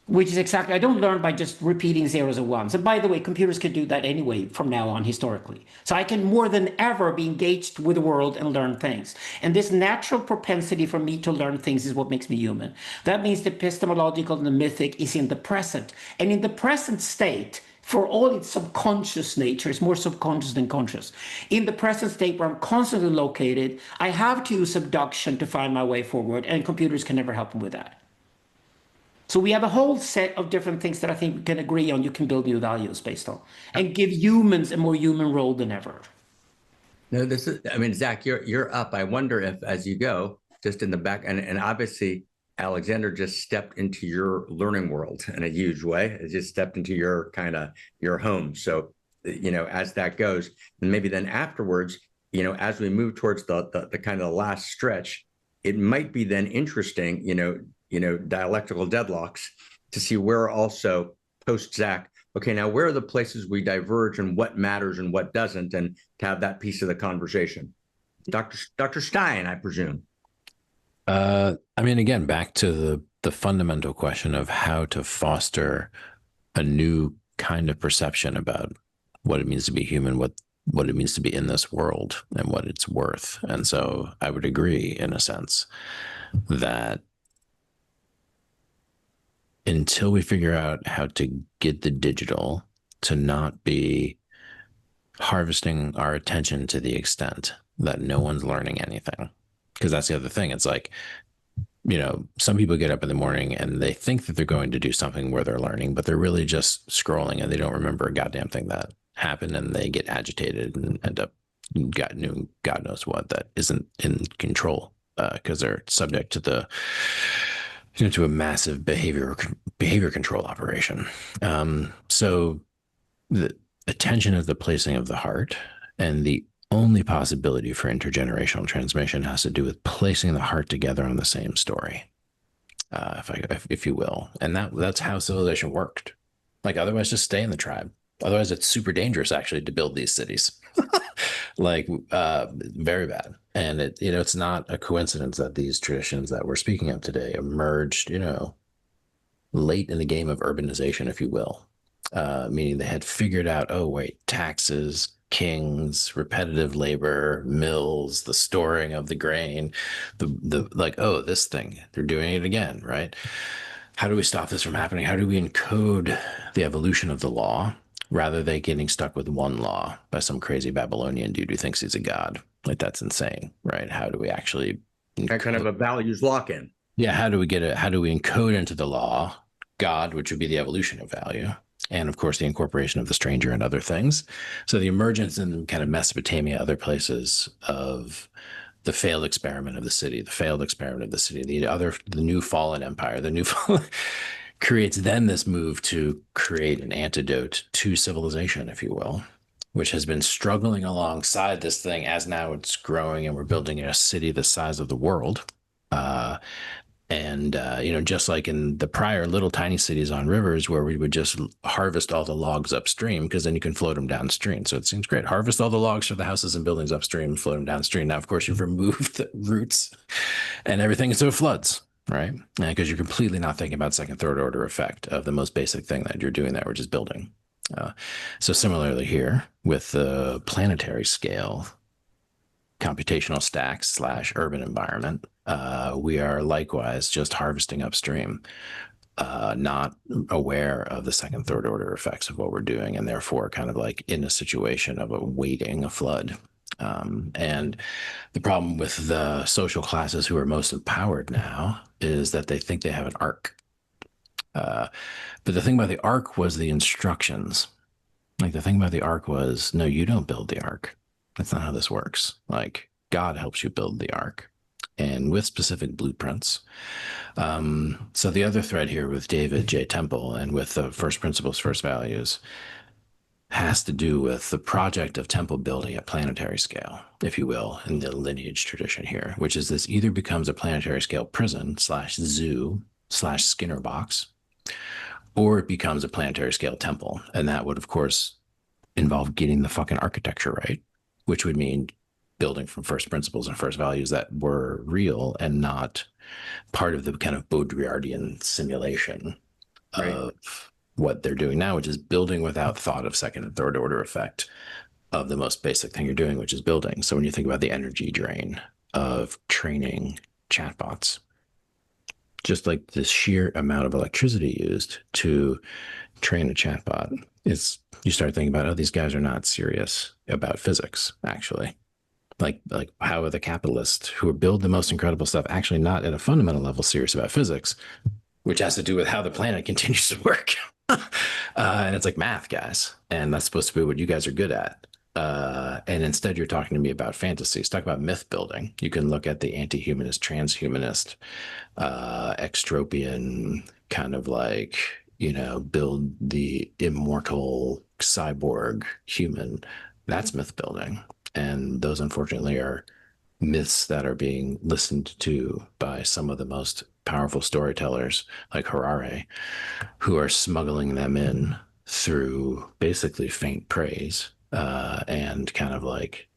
Which is exactly, I don't learn by just repeating zeros and ones. And by the way, computers can do that anyway from now on historically. So I can more than ever be engaged with the world and learn things. And this natural propensity for me to learn things is what makes me human. That means the epistemological and the mythic is in the present. And in the present state, for all its subconscious nature, it's more subconscious than conscious. In the present state where I'm constantly located, I have to use abduction to find my way forward, and computers can never help me with that. So we have a whole set of different things that I think we can agree on you can build new values based on, and give humans a more human role than ever. No, Zak, you're up. I wonder if, as you go, just in the back, and obviously, Alexander just stepped into your learning world in a huge way. It just stepped into your home. So, as that goes, and maybe then afterwards, as we move towards the kind of the last stretch, it might be then interesting, dialectical deadlocks to see where also post Zak, okay, now where are the places we diverge and what matters and what doesn't, and to have that piece of the conversation. Dr. Stein, I presume. Again, back to the fundamental question of how to foster a new kind of perception about what it means to be human, what it means to be in this world, and what it's worth. And so I would agree, in a sense, that until we figure out how to get the digital to not be harvesting our attention to the extent that no one's learning anything, because that's the other thing. It's like, some people get up in the morning and they think that they're going to do something where they're learning, but they're really just scrolling and they don't remember a goddamn thing that happened, and they get agitated and end up God knows what that isn't in control, because they're subject to to a massive behavior control operation. So the attention is the placing of the heart, and the only possibility for intergenerational transmission has to do with placing the heart together on the same story, if you will. And that's how civilization worked. Like, otherwise, just stay in the tribe. Otherwise, it's super dangerous, actually, to build these cities. Very bad. And it's not a coincidence that these traditions that we're speaking of today emerged, late in the game of urbanization, if you will, meaning they had figured out, oh, wait, taxes, kings, repetitive labor, mills, the storing of the grain, this thing, they're doing it again, right? How do we stop this from happening? How do we encode the evolution of the law rather than getting stuck with one law by some crazy Babylonian dude who thinks he's a god. Like, that's insane, right? How do we actually kind of a values lock-in? Yeah, how do we encode into the law God, which would be the evolution of value, and of course the incorporation of the stranger and other things. So the emergence in kind of Mesopotamia, other places, of the failed experiment of the city, the new fallen empire, creates then this move to create an antidote to civilization, if you will, which has been struggling alongside this thing as now it's growing and we're building a city the size of the world. Just like in the prior little tiny cities on rivers where we would just harvest all the logs upstream because then you can float them downstream. So it seems great. Harvest all the logs for the houses and buildings upstream, float them downstream. Now, of course, you've removed the roots and everything, so it floods, right? Because you're completely not thinking about second, third order effect of the most basic thing that you're doing there, which is building. So similarly here with the planetary scale, computational stacks / urban environment, we are likewise just harvesting upstream, not aware of the second, third order effects of what we're doing, and therefore kind of like in a situation of awaiting a flood. And the problem with the social classes who are most empowered now is that they think they have an arc. But the thing about the ark was the instructions. Like, the thing about the ark was, no, you don't build the ark. That's not how this works. Like, God helps you build the ark, and with specific blueprints. So the other thread here with David J. Temple and with the first principles, first values has to do with the project of temple building at planetary scale, if you will, in the lineage tradition here, which is this either becomes a planetary scale prison / zoo / Skinner box, or it becomes a planetary scale temple. And that would, of course, involve getting the fucking architecture right, which would mean building from first principles and first values that were real and not part of the kind of Baudrillardian simulation of what they're doing now, which is building without thought of second and third order effect of the most basic thing you're doing, which is building. So when you think about the energy drain of training chatbots, just like the sheer amount of electricity used to train a chatbot, you start thinking about, oh, these guys are not serious about physics, actually. Like how are the capitalists who build the most incredible stuff actually not at a fundamental level serious about physics, which has to do with how the planet continues to work. And it's like math, guys. And that's supposed to be what you guys are good at. And instead you're talking to me about fantasies. Talk about myth building. You can look at the anti-humanist, transhumanist, extropian kind of like, build the immortal cyborg human. That's myth building. And those, unfortunately, are myths that are being listened to by some of the most powerful storytellers like Harari, who are smuggling them in through basically faint praise and kind of like,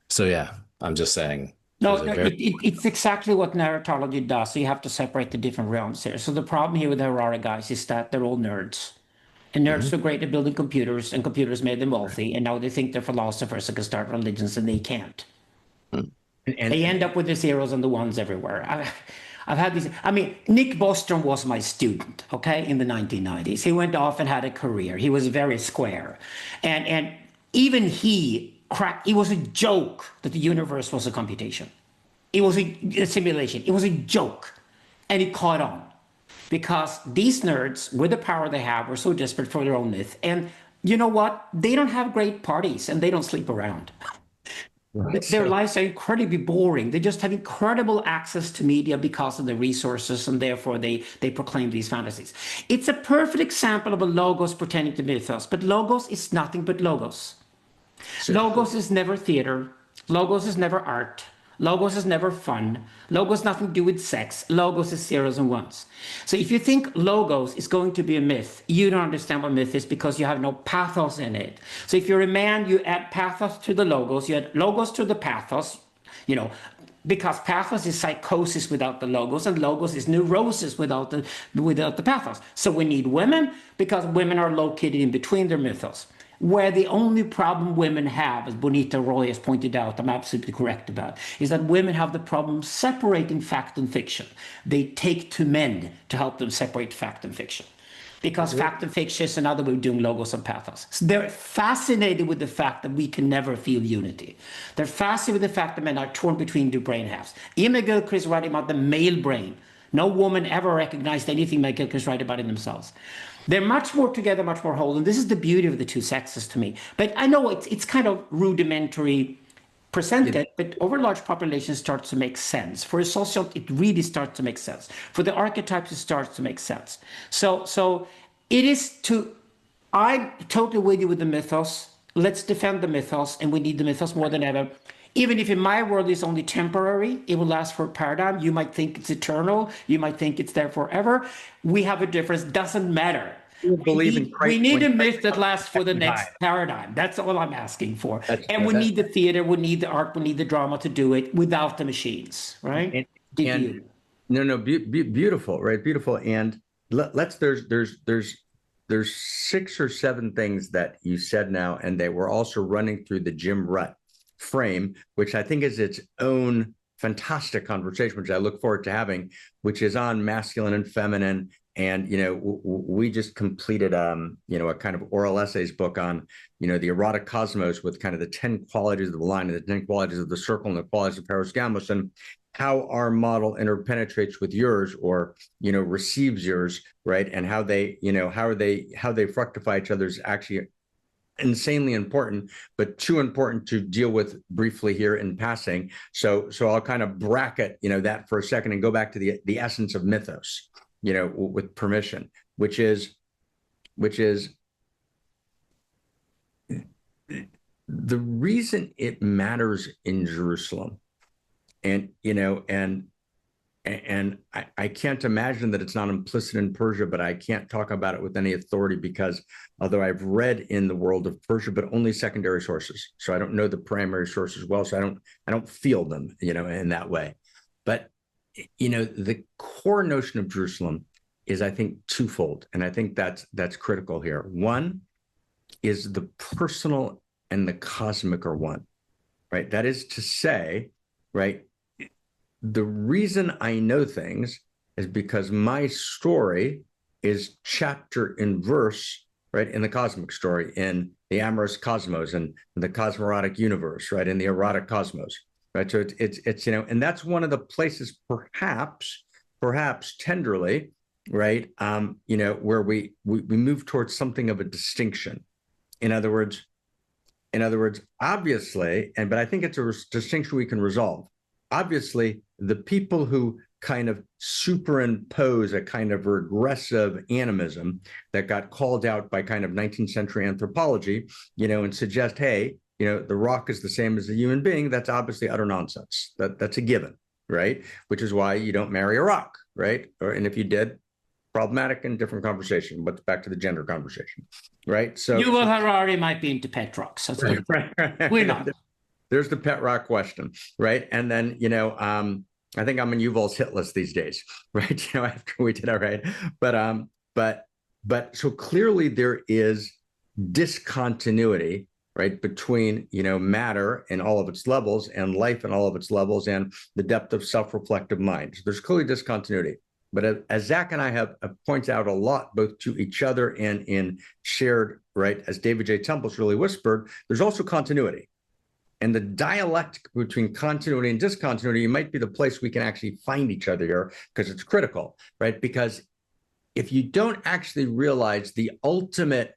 so yeah, I'm just saying. No, it's exactly what narratology does. So you have to separate the different realms here. So the problem here with the Harari guys is that they're all nerds. And nerds were great at building computers, and computers made them wealthy. And now they think they're philosophers and can start religions, and they can't. And they end up with the zeros and the ones everywhere. I've had these. I mean, Nick Bostrom was my student, okay, in the 1990s. He went off and had a career. He was very square. And even he cracked, it was a joke that the universe was a computation. It was a simulation. It was a joke. And it caught on. Because these nerds, with the power they have, are so desperate for their own myth. And you know what? They don't have great parties, and they don't sleep around. Their lives are incredibly boring. They just have incredible access to media because of the resources, and therefore they proclaim these fantasies. It's a perfect example of a logos pretending to mythos, but logos is nothing but logos. Logos is never theater. Logos is never art. Logos is never fun. Logos nothing to do with sex. Logos is zeros and ones. So if you think logos is going to be a myth, you don't understand what myth is because you have no pathos in it. So if you're a man, you add pathos to the logos, you add logos to the pathos, because pathos is psychosis without the logos, and logos is neurosis without the pathos. So we need women because women are located in between their mythos. Where the only problem women have, as Bonita Roy has pointed out, I'm absolutely correct about, is that women have the problem separating fact and fiction. They take to men to help them separate fact and fiction. because fact and fiction is another way of doing logos and pathos. So they're fascinated with the fact that we can never feel unity. They're fascinated with the fact that men are torn between two brain halves. Ian McGilchrist is writing about the male brain. No woman ever recognized anything McGilchrist write about in themselves. They're much more together, much more whole, and this is the beauty of the two sexes to me. But I know it's kind of rudimentary presented, but over large populations starts to make sense. For a social, it really starts to make sense. For the archetypes, it starts to make sense. So it is to, I'm totally with you with the mythos. Let's defend the mythos, and we need the mythos more than ever. Even if in my world it's only temporary, it will last for a paradigm. You might think it's eternal. You might think it's there forever. We have a difference. Doesn't matter. We need a myth that lasts for the next paradigm. That's all I'm asking for. And we need the theater, we need the art, we need the drama to do it without the machines, right? Beautiful, right? Beautiful. And there's 6 or 7 things that you said now, and they were also running through the Jim Rutt frame, which I think is its own fantastic conversation, which I look forward to having, which is on masculine and feminine. And, we just completed, a kind of oral essays book on, the erotic cosmos with kind of the 10 qualities of the line and the 10 qualities of the circle and the qualities of Paris Gamos, and how our model interpenetrates with yours, or, receives yours, right? And how they, how they fructify each other is actually insanely important, but too important to deal with briefly here in passing. So I'll kind of bracket, that for a second and go back to the essence of mythos, with permission, which is the reason it matters in Jerusalem. And, and I can't imagine that it's not implicit in Persia, but I can't talk about it with any authority, because although I've read in the world of Persia, but only secondary sources. So I don't know the primary sources well, so I don't feel them, in that way. But, the core notion of Jerusalem is, I think, twofold. And I think that's critical here. One is the personal and the cosmic are one, right? That is to say, right, the reason I know things is because my story is chapter and verse, right, in the cosmic story, in the amorous cosmos and the cosmorotic universe, right, in the erotic cosmos, right? So it's and that's one of the places, perhaps tenderly, right, where we move towards something of a distinction. In other words, obviously, but I think it's a distinction we can resolve. Obviously, the people who kind of superimpose a kind of regressive animism that got called out by kind of 19th century anthropology, and suggest, hey, the rock is the same as the human being, that's obviously utter nonsense. That's a given, right? Which is why you don't marry a rock, right? And if you did, problematic and different conversation, but back to the gender conversation, right? So Yuval Harari might be into pet rocks. Right. We're not. There's the pet rock question, right? And then, I think I'm on Yuval's hit list these days, right? After we did all right. But so clearly there is discontinuity, right, between, matter in all of its levels and life in all of its levels and the depth of self-reflective mind. So there's clearly discontinuity. But as Zach and I have pointed out a lot, both to each other and in shared, right, as David J. Temple's really whispered, there's also continuity. And the dialectic between continuity and discontinuity might be the place we can actually find each other here, because it's critical, right? Because if you don't actually realize the ultimate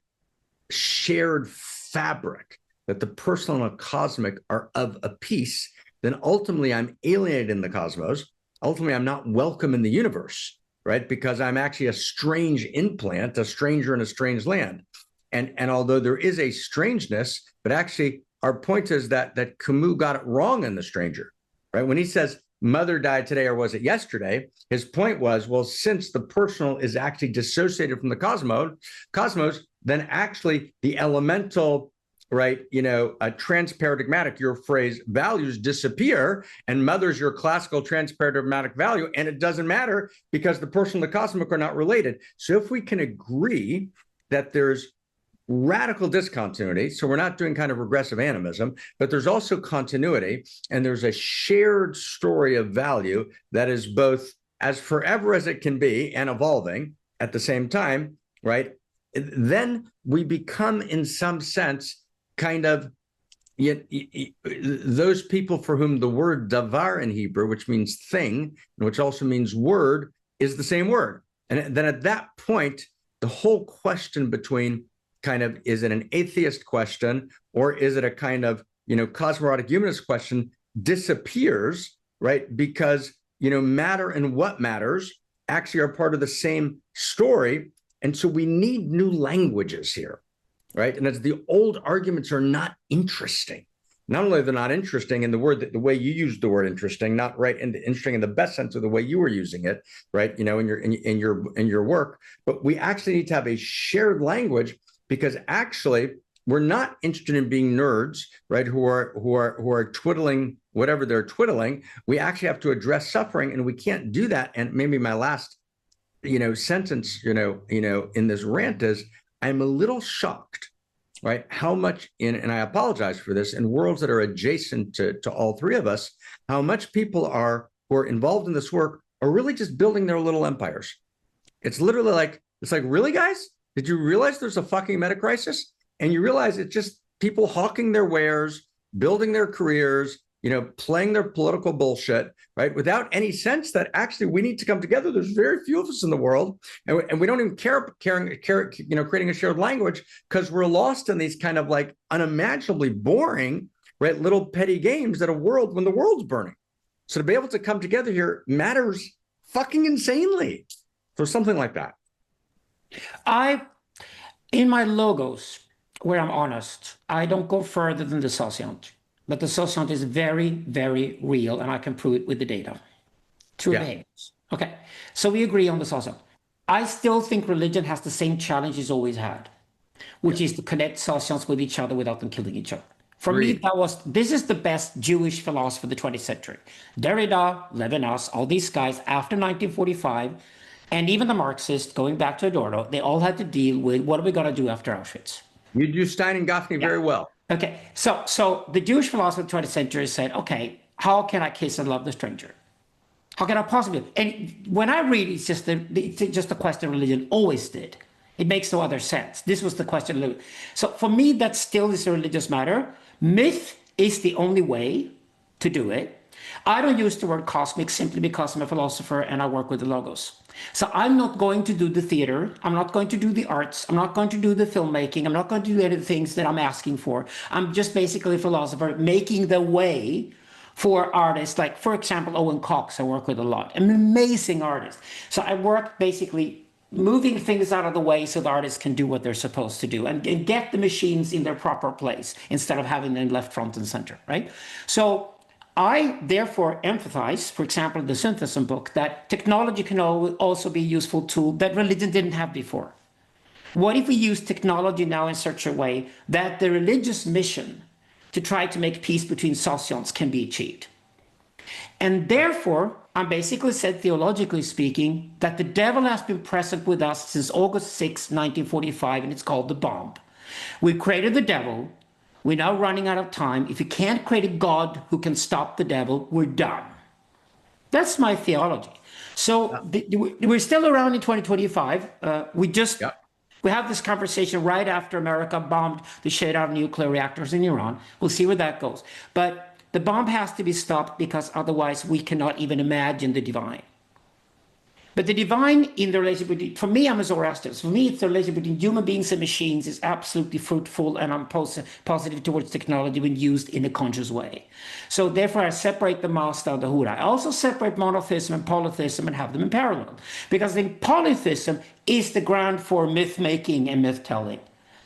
shared fabric that the personal and the cosmic are of a piece, then ultimately I'm alienated in the cosmos. Ultimately, I'm not welcome in the universe, right? Because I'm actually a strange implant, a stranger in a strange land. And although there is a strangeness, but actually our point is that Camus got it wrong in The Stranger, right? When he says mother died today, or was it yesterday? His point was, well, since the personal is actually dissociated from the cosmos, then actually the elemental, right, a transparadigmatic, your phrase, values disappear, and mother's your classical transparadigmatic value, and it doesn't matter because the personal and the cosmic are not related. So if we can agree that there's radical discontinuity, so we're not doing kind of regressive animism, but there's also continuity, and there's a shared story of value that is both as forever as it can be and evolving at the same time, right? Then we become, in some sense, kind of those people for whom the word davar in Hebrew, which means thing, and which also means word, is the same word. And then at that point, the whole question between kind of, is it an atheist question or is it a kind of, cosmologic humanist question disappears, right? Because, matter and what matters actually are part of the same story. And so we need new languages here, right? And as the old arguments are not interesting. Not only are they not interesting in the way you used the word interesting, not right, and interesting in the best sense of the way you were using it, right? In your work, but we actually need to have a shared language, because actually we're not interested in being nerds, right? Who are twiddling whatever they're twiddling. We actually have to address suffering, and we can't do that. And maybe my last, sentence, in this rant is, I'm a little shocked, right? How much and I apologize for this, in worlds that are adjacent to all three of us, how much people who are involved in this work are really just building their little empires. It's literally like, really, guys? Did you realize there's a fucking meta crisis? And you realize it's just people hawking their wares, building their careers, playing their political bullshit, right? Without any sense that actually we need to come together. There's very few of us in the world, and we don't even care, creating a shared language, because we're lost in these kind of like unimaginably boring, right, little petty games that when the world's burning. So to be able to come together here matters fucking insanely. So something like that. In my logos, where I'm honest, I don't go further than the sociant. But the sociant is very, very real, and I can prove it with the data. True behaviors. Okay, so we agree on the sociant. I still think religion has the same challenge it's always had, which is to connect sociants with each other without them killing each other. For me, this is the best Jewish philosopher of the 20th century. Derrida, Levinas, all these guys after 1945, and even the Marxists, going back to Adorno, they all had to deal with, what are we going to do after Auschwitz? You do Stein and Gafni very well. Okay, so the Jewish philosopher of the 20th century said, okay, how can I kiss and love the stranger? How can I possibly? And when I read, it's just a question religion always did. It makes no other sense. This was the question. So for me, that still is a religious matter. Myth is the only way to do it. I don't use the word cosmic simply because I'm a philosopher and I work with the logos. So I'm not going to do the theater. I'm not going to do the arts. I'm not going to do the filmmaking. I'm not going to do any of the things that I'm asking for. I'm just basically a philosopher making the way for artists, like, for example, Owen Cox, I work with a lot, an amazing artist. So I work basically moving things out of the way so the artists can do what they're supposed to do and get the machines in their proper place instead of having them left front and center, right? So I therefore emphasize, for example, in the Synthesis book, that technology can also be a useful tool that religion didn't have before. What if we use technology now in such a way that the religious mission to try to make peace between sociants can be achieved? And therefore, I basically said, theologically speaking, that the devil has been present with us since August 6, 1945, and it's called the bomb. We created the devil. We're now running out of time. If you can't create a God who can stop the devil, we're done. That's my theology. So we're still around in 2025. We have this conversation right after America bombed the shit out of nuclear reactors in Iran. We'll see where that goes. But the bomb has to be stopped, because otherwise we cannot even imagine the divine. But the divine in the relationship, for me, I'm a Zoroastrian. For me, it's the relationship between human beings and machines is absolutely fruitful, and I'm positive towards technology when used in a conscious way. So therefore, I separate the Master and the Hura. I also separate monotheism and polytheism and have them in parallel. Because I think polytheism is the ground for myth-making and myth-telling.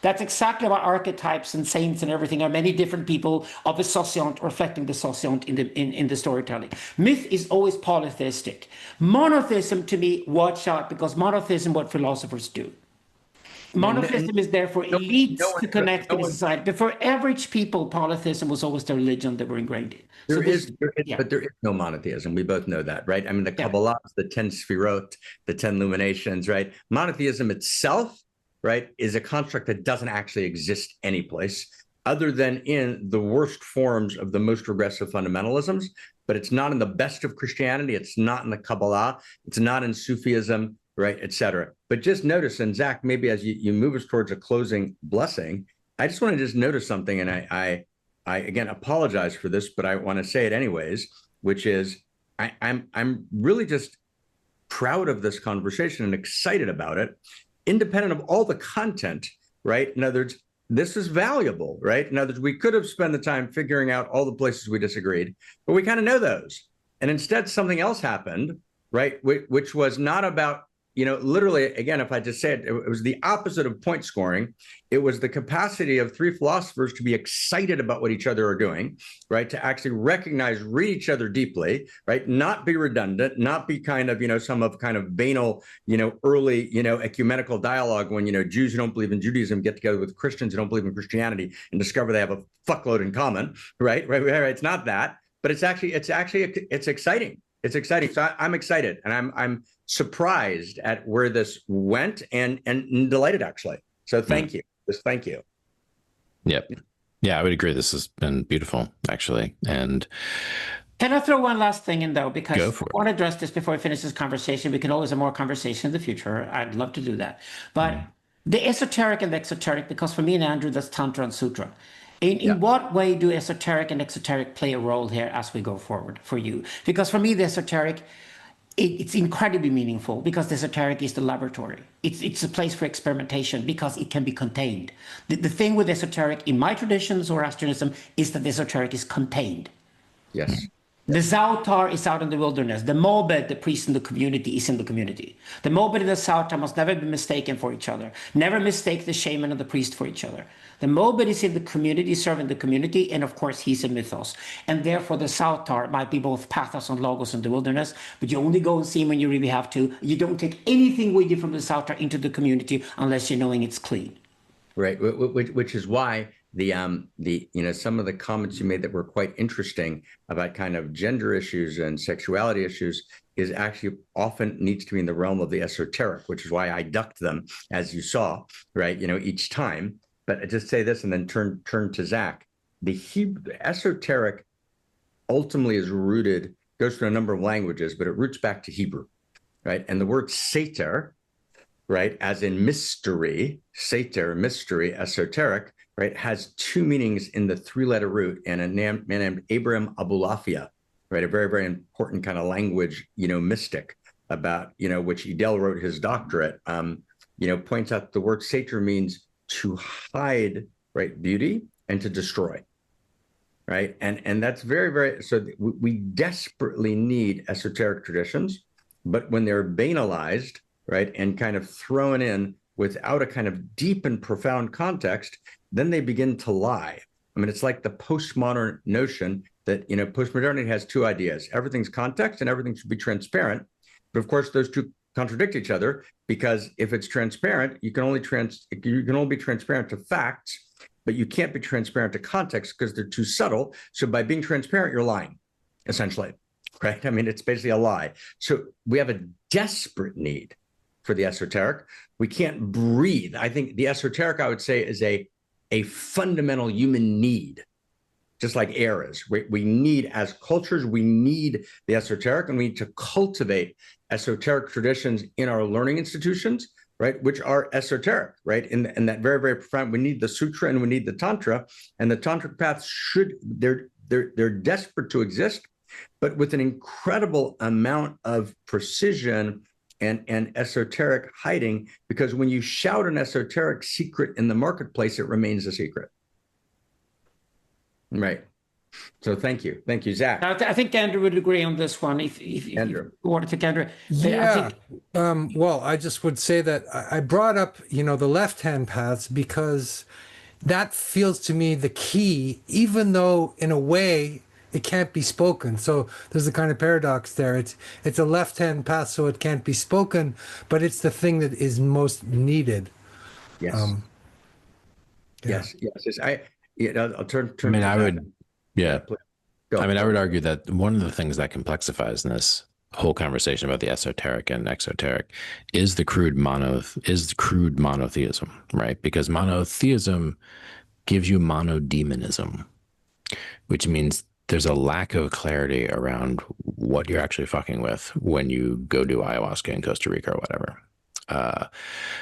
That's exactly why archetypes and saints and everything are many different people of a sociant reflecting the sociant in the storytelling. Myth is always polytheistic. Monotheism, to me, watch out, because monotheism, what philosophers do. Monotheism is there for elites to connect with society. But for average people, polytheism was always the religion that were ingrained in. But there is no monotheism. We both know that, right? I mean, the Kabbalah, the 10 Sfirot, the 10 Luminations, right? Monotheism itself, right, is a construct that doesn't actually exist anyplace other than in the worst forms of the most regressive fundamentalisms. But it's not in the best of Christianity. It's not in the Kabbalah. It's not in Sufism. right, et cetera. But just notice, and Zach, maybe as you move us towards a closing blessing, I just want to just notice something, and I again apologize for this, but I want to say it anyways, which is I'm really just proud of this conversation and excited about it, independent of all the content, right? In other words, this is valuable, right? In other words, we could have spent the time figuring out all the places we disagreed, but we kind of know those. And instead, something else happened, right? Which was not about, literally, again, if I just say it, it was the opposite of point scoring. It was the capacity of three philosophers to be excited about what each other are doing, right? To actually recognize, read each other deeply, right? Not be redundant, not be kind of, some of kind of banal, early, ecumenical dialogue when, Jews who don't believe in Judaism get together with Christians who don't believe in Christianity and discover they have a fuckload in common, right? Right. It's not that, but it's exciting. It's exciting. So I'm excited, and I'm surprised at where this went, and delighted actually. So thank you. Thank you. Yep. Yeah, I would agree. This has been beautiful, actually. And can I throw one last thing in, though? Because I want to address this before we finish this conversation. We can always have more conversation in the future. I'd love to do that. But the esoteric and the exoteric, because for me and Andrew, that's Tantra and Sutra. In what way do esoteric and exoteric play a role here as we go forward for you? Because for me, the esoteric, it's incredibly meaningful because the esoteric is the laboratory. It's a place for experimentation because it can be contained. The thing with esoteric in my tradition, Zoroastrianism, is that the esoteric is contained. Yes. The Zautar is out in the wilderness. The Mobed, the priest in the community, is in the community. The Mobed and the Zautar must never be mistaken for each other. Never mistake the shaman and the priest for each other. The Mobed is in the community, serving the community, and of course he's a mythos. And therefore the Zautar might be both pathos and logos in the wilderness, but you only go and see him when you really have to. You don't take anything with you from the Zautar into the community unless you're knowing it's clean. Right, which is why the some of the comments you made that were quite interesting about kind of gender issues and sexuality issues is actually often needs to be in the realm of the esoteric, which is why I ducked them, as you saw, right, each time. But I just say this and then turn to Zach. The esoteric ultimately goes through a number of languages, but it roots back to Hebrew, right? And the word seter, right, as in mystery, seter, mystery, esoteric, right, has two meanings in the three-letter root, and a man named Abraham Abulafia, right, a very, very important kind of language, mystic about, which Edel wrote his doctorate, points out the word seter means to hide, right, beauty and to destroy, right? And that's very, very, so we desperately need esoteric traditions, but when they're banalized, right, and kind of thrown in without a kind of deep and profound context, then they begin to lie. I mean, it's like the postmodern notion that, postmodernity has two ideas. Everything's context and everything should be transparent. But of course, those two contradict each other, because if it's transparent, you can only be transparent to facts, but you can't be transparent to context because they're too subtle. So by being transparent, you're lying, essentially, right? I mean, it's basically a lie. So we have a desperate need for the esoteric. We can't breathe. I think the esoteric, I would say, is a fundamental human need, just like air is. We need, as cultures, we need the esoteric, and we need to cultivate esoteric traditions in our learning institutions, right, which are esoteric, right? And that very, very profound. We need the sutra and we need the tantra, and the tantric paths they're desperate to exist, but with an incredible amount of precision and esoteric hiding, because when you shout an esoteric secret in the marketplace, it remains a secret. Right. So thank you, Zach. I think Andrew would agree on this one. If you want to take Andrew, yeah. Well, I just would say that I brought up, the left-hand paths because that feels to me the key, even though in a way it can't be spoken. So there's a kind of paradox there. It's a left-hand path, so it can't be spoken, but it's the thing that is most needed. Yes. Yes. I'll turn. I mean, I would. Yeah. I mean, I would argue that one of the things that complexifies in this whole conversation about the esoteric and exoteric is the crude monotheism, right? Because monotheism gives you monodemonism, which means there's a lack of clarity around what you're actually fucking with when you go do ayahuasca in Costa Rica or whatever.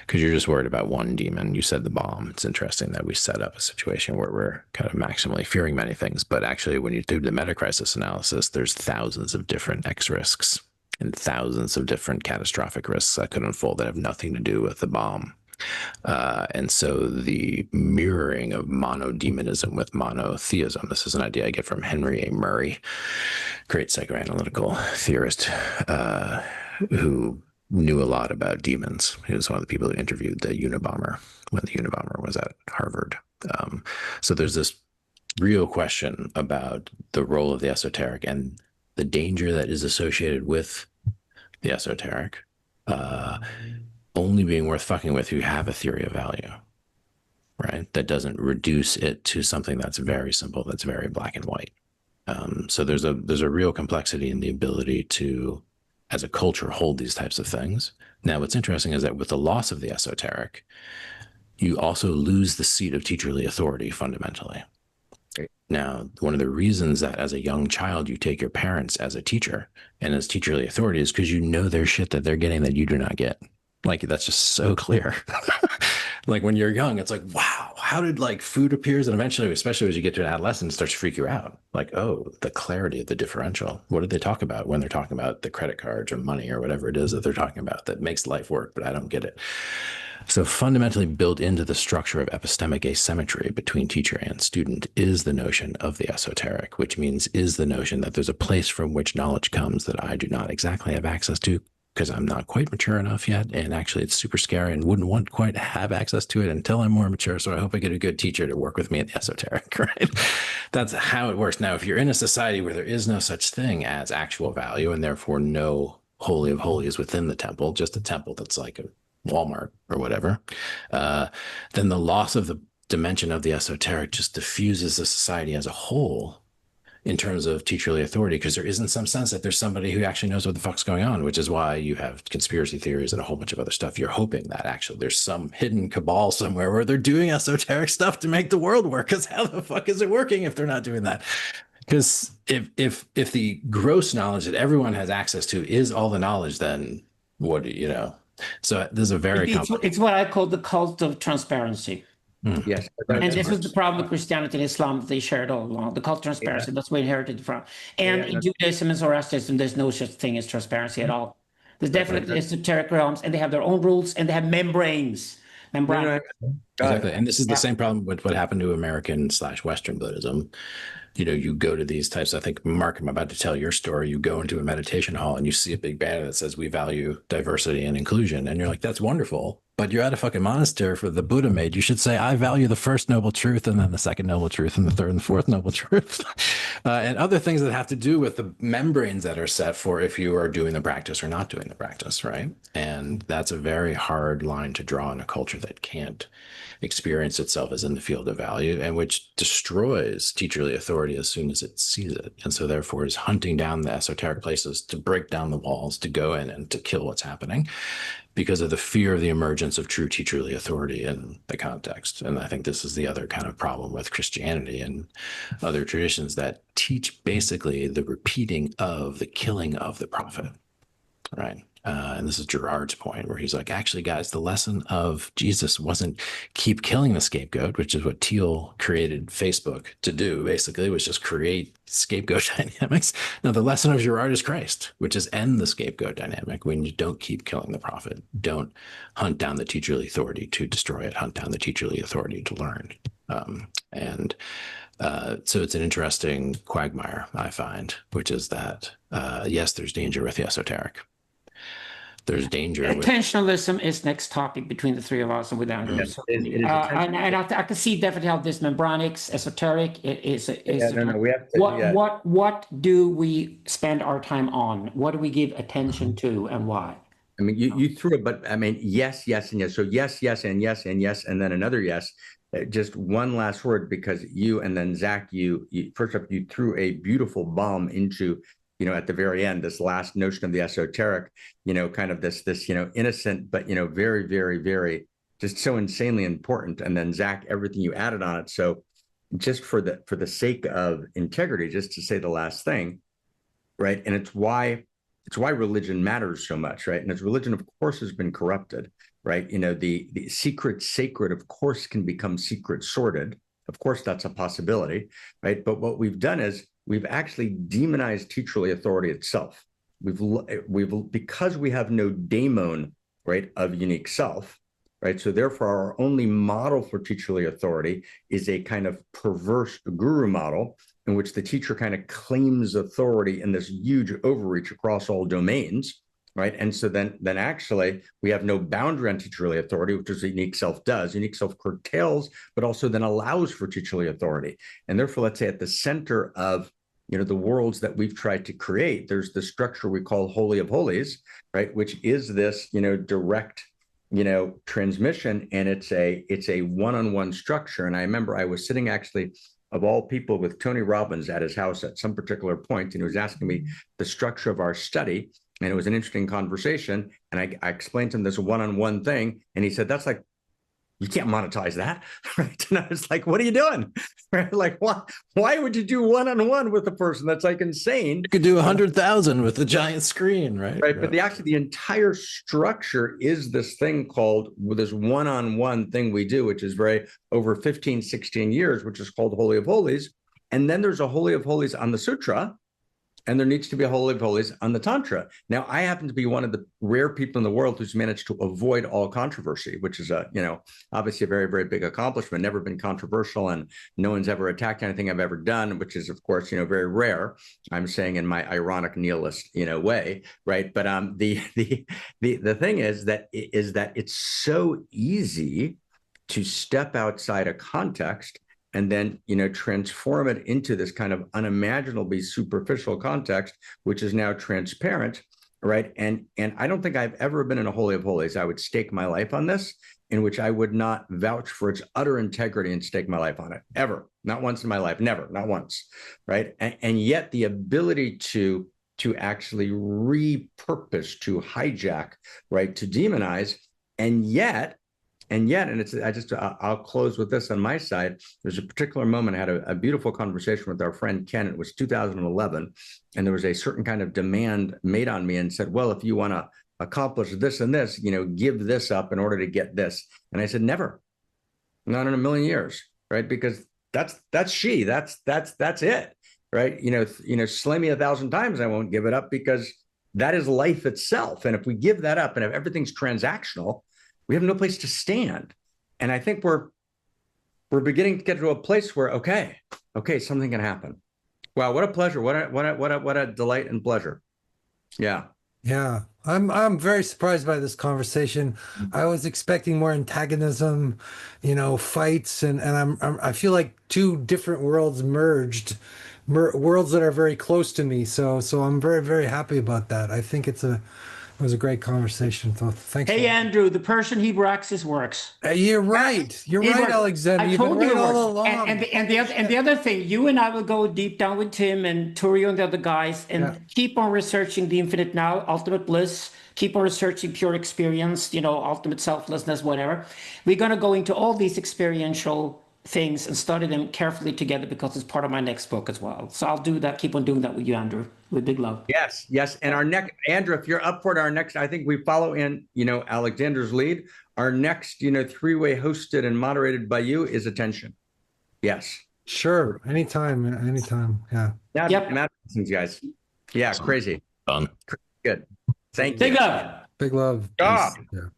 Because you're just worried about one demon. You said the bomb. It's interesting that we set up a situation where we're kind of maximally fearing many things, but actually when you do the meta-crisis analysis, there's thousands of different X risks and thousands of different catastrophic risks that could unfold that have nothing to do with the bomb. And so the mirroring of monodemonism with monotheism, this is an idea I get from Henry A. Murray, great psychoanalytical theorist, who knew a lot about demons. He was one of the people who interviewed the Unabomber when the Unabomber was at Harvard. So there's this real question about the role of the esoteric and the danger that is associated with the esoteric only being worth fucking with if you have a theory of value, right? That doesn't reduce it to something that's very simple, that's very black and white. So there's a real complexity in the ability to, as a culture, hold these types of things. Now, what's interesting is that with the loss of the esoteric, you also lose the seat of teacherly authority fundamentally. Now, one of the reasons that as a young child, you take your parents as a teacher and as teacherly authority is because you know there's shit that they're getting that you do not get. Like, that's just so clear. Like when you're young, it's like, wow, how did like food appears? And eventually, especially as you get to an adolescent, it starts to freak you out. Like, oh, the clarity of the differential. What did they talk about when they're talking about the credit cards or money or whatever it is that they're talking about that makes life work, but I don't get it. So fundamentally built into the structure of epistemic asymmetry between teacher and student is the notion of the esoteric, which means is the notion that there's a place from which knowledge comes that I do not exactly have access to, because I'm not quite mature enough yet. And actually it's super scary and wouldn't want quite to have access to it until I'm more mature. So I hope I get a good teacher to work with me in the esoteric, right? That's how it works. Now, if you're in a society where there is no such thing as actual value and therefore no holy of holies within the temple, just a temple that's like a Walmart or whatever, then the loss of the dimension of the esoteric just diffuses the society as a whole in terms of teacherly authority, because there isn't some sense that there's somebody who actually knows what the fuck's going on, which is why you have conspiracy theories and a whole bunch of other stuff. You're hoping that actually there's some hidden cabal somewhere where they're doing esoteric stuff to make the world work, because how the fuck is it working if they're not doing that? Because if the gross knowledge that everyone has access to is all the knowledge, then what do you know? So there's a very it's what I call the cult of transparency. Yes. And this was the problem with Christianity and Islam that they shared all along. The cult of transparency, that's where we inherited from. And in Judaism and Zoroastrianism, there's no such thing as transparency at all. There's definitely esoteric realms, and they have their own rules, and they have membranes. Exactly. And this is the same problem with what happened to American/Western Buddhism. You know, you go to these types, I think, Mark, I'm about to tell your story. You go into a meditation hall and you see a big banner that says, we value diversity and inclusion. And you're like, that's wonderful. But you're at a fucking monastery for the Buddha made. You should say, I value the first noble truth, and then the second noble truth, and the third and fourth noble truth. And other things that have to do with the membranes that are set for if you are doing the practice or not doing the practice, right? And that's a very hard line to draw in a culture that can't experience itself as in the field of value, and which destroys teacherly authority as soon as it sees it. And so therefore is hunting down the esoteric places to break down the walls, to go in and to kill what's happening, because of the fear of the emergence of true teacherly authority in the context. And I think this is the other kind of problem with Christianity and other traditions that teach basically the repeating of the killing of the prophet, right? And this is Girard's point, where he's like, actually, guys, the lesson of Jesus wasn't keep killing the scapegoat, which is what Thiel created Facebook to do, basically, was just create scapegoat dynamics. No, the lesson of Girard is Christ, which is end the scapegoat dynamic when you don't keep killing the prophet. Don't hunt down the teacherly authority to destroy it, hunt down the teacherly authority to learn. So it's an interesting quagmire, I find, which is that, yes, there's danger with the esoteric. There's danger. Intentionalism is next topic between the three of us and with Andrew. Yes, So, it is and I can see definitely how this membranics, esoteric is. We have to, what do we spend our time on? What do we give attention to, and why? I mean, you threw it, but I mean, yes, yes, and yes. So yes, yes, and yes, and yes, and then another yes. Just one last word, because you and then Zach, you first up, you threw a beautiful bomb into, at the very end, this last notion of the esoteric, kind of this, innocent, but, very, very, very, just so insanely important. And then Zach, everything you added on it. So, just for the sake of integrity, just to say the last thing, right? And it's why religion matters so much, right? And as religion, of course, has been corrupted, right? The secret sacred, of course, can become secret sordid. Of course, that's a possibility, right? But what we've done is we've actually demonized teacherly authority itself. We've because we have no daemon, right, of unique self, right? So therefore, our only model for teacherly authority is a kind of perverse guru model in which the teacher kind of claims authority in this huge overreach across all domains, right? And so then actually we have no boundary on teacherly authority, which is unique self does. Unique self curtails, but also then allows for teacherly authority. And therefore, let's say at the center of the worlds that we've tried to create, there's the structure we call Holy of Holies, right? Which is this, direct, transmission, and it's a one-on-one structure. And I remember I was sitting actually, of all people, with Tony Robbins at his house at some particular point, and he was asking me the structure of our study, and it was an interesting conversation. And I explained to him this one-on-one thing, and he said, "That's like, you can't monetize that," right? And I was like, "What are you doing?" Right? Like, why would you do one-on-one with a person? That's like insane. You could do 100,000 with the giant screen, right? Right. But the entire structure is this thing called, this one-on-one thing we do, which is very over 15, 16 years, which is called Holy of Holies. And then there's a Holy of Holies on the Sutra, and there needs to be a Holy of Holies on the Tantra. Now, I happen to be one of the rare people in the world who's managed to avoid all controversy, which is obviously a very, very big accomplishment, never been controversial, and no one's ever attacked anything I've ever done, which is, of course, very rare. I'm saying in my ironic nihilist, way, right? But the thing is that it's so easy to step outside a context and then, transform it into this kind of unimaginably superficial context, which is now transparent, right? And I don't think I've ever been in a Holy of Holies. I would stake my life on this, in which I would not vouch for its utter integrity and stake my life on it, ever. Not once in my life, never, not once, right? And yet the ability to actually repurpose, to hijack, right, to demonize, and yet, I'll close with this on my side. There's a particular moment, I had a beautiful conversation with our friend Ken. It was 2011, and there was a certain kind of demand made on me, and said, "Well, if you want to accomplish this and this, give this up in order to get this." And I said, "Never, not in a million years," right? Because that's it, right? Slay me 1,000 times, I won't give it up, because that is life itself. And if we give that up, and if everything's transactional, we have no place to stand. And I think we're beginning to get to a place where, okay, something can happen. Wow, what a pleasure. What a delight and pleasure. Yeah. Yeah. I'm very surprised by this conversation. I was expecting more antagonism, fights, and I feel like two different worlds merged, worlds that are very close to me. So I'm very, very happy about that. I think it was a great conversation. So thanks. Hey, Andrew, the Persian Hebrew Axis works. You're right. You're right, Alexander. I told you all along. And the other thing, you and I will go deep down with Tim and Turio and the other guys, and keep on researching the infinite now, ultimate bliss. Keep on researching pure experience, ultimate selflessness, whatever. We're going to go into all these experiential things and study them carefully together, because it's part of my next book as well. So I'll do that. Keep on doing that with you, Andrew, with big love. Yes. And our next, Andrew, if you're up for it, our next, I think we follow in, Alexander's lead. Our next, three-way hosted and moderated by you is Attention. Yes. Sure. Anytime. Yeah. Yep. Guys. Yeah. Crazy. Fun. Good. Thank you. Big love. Big love. Ah. Yeah.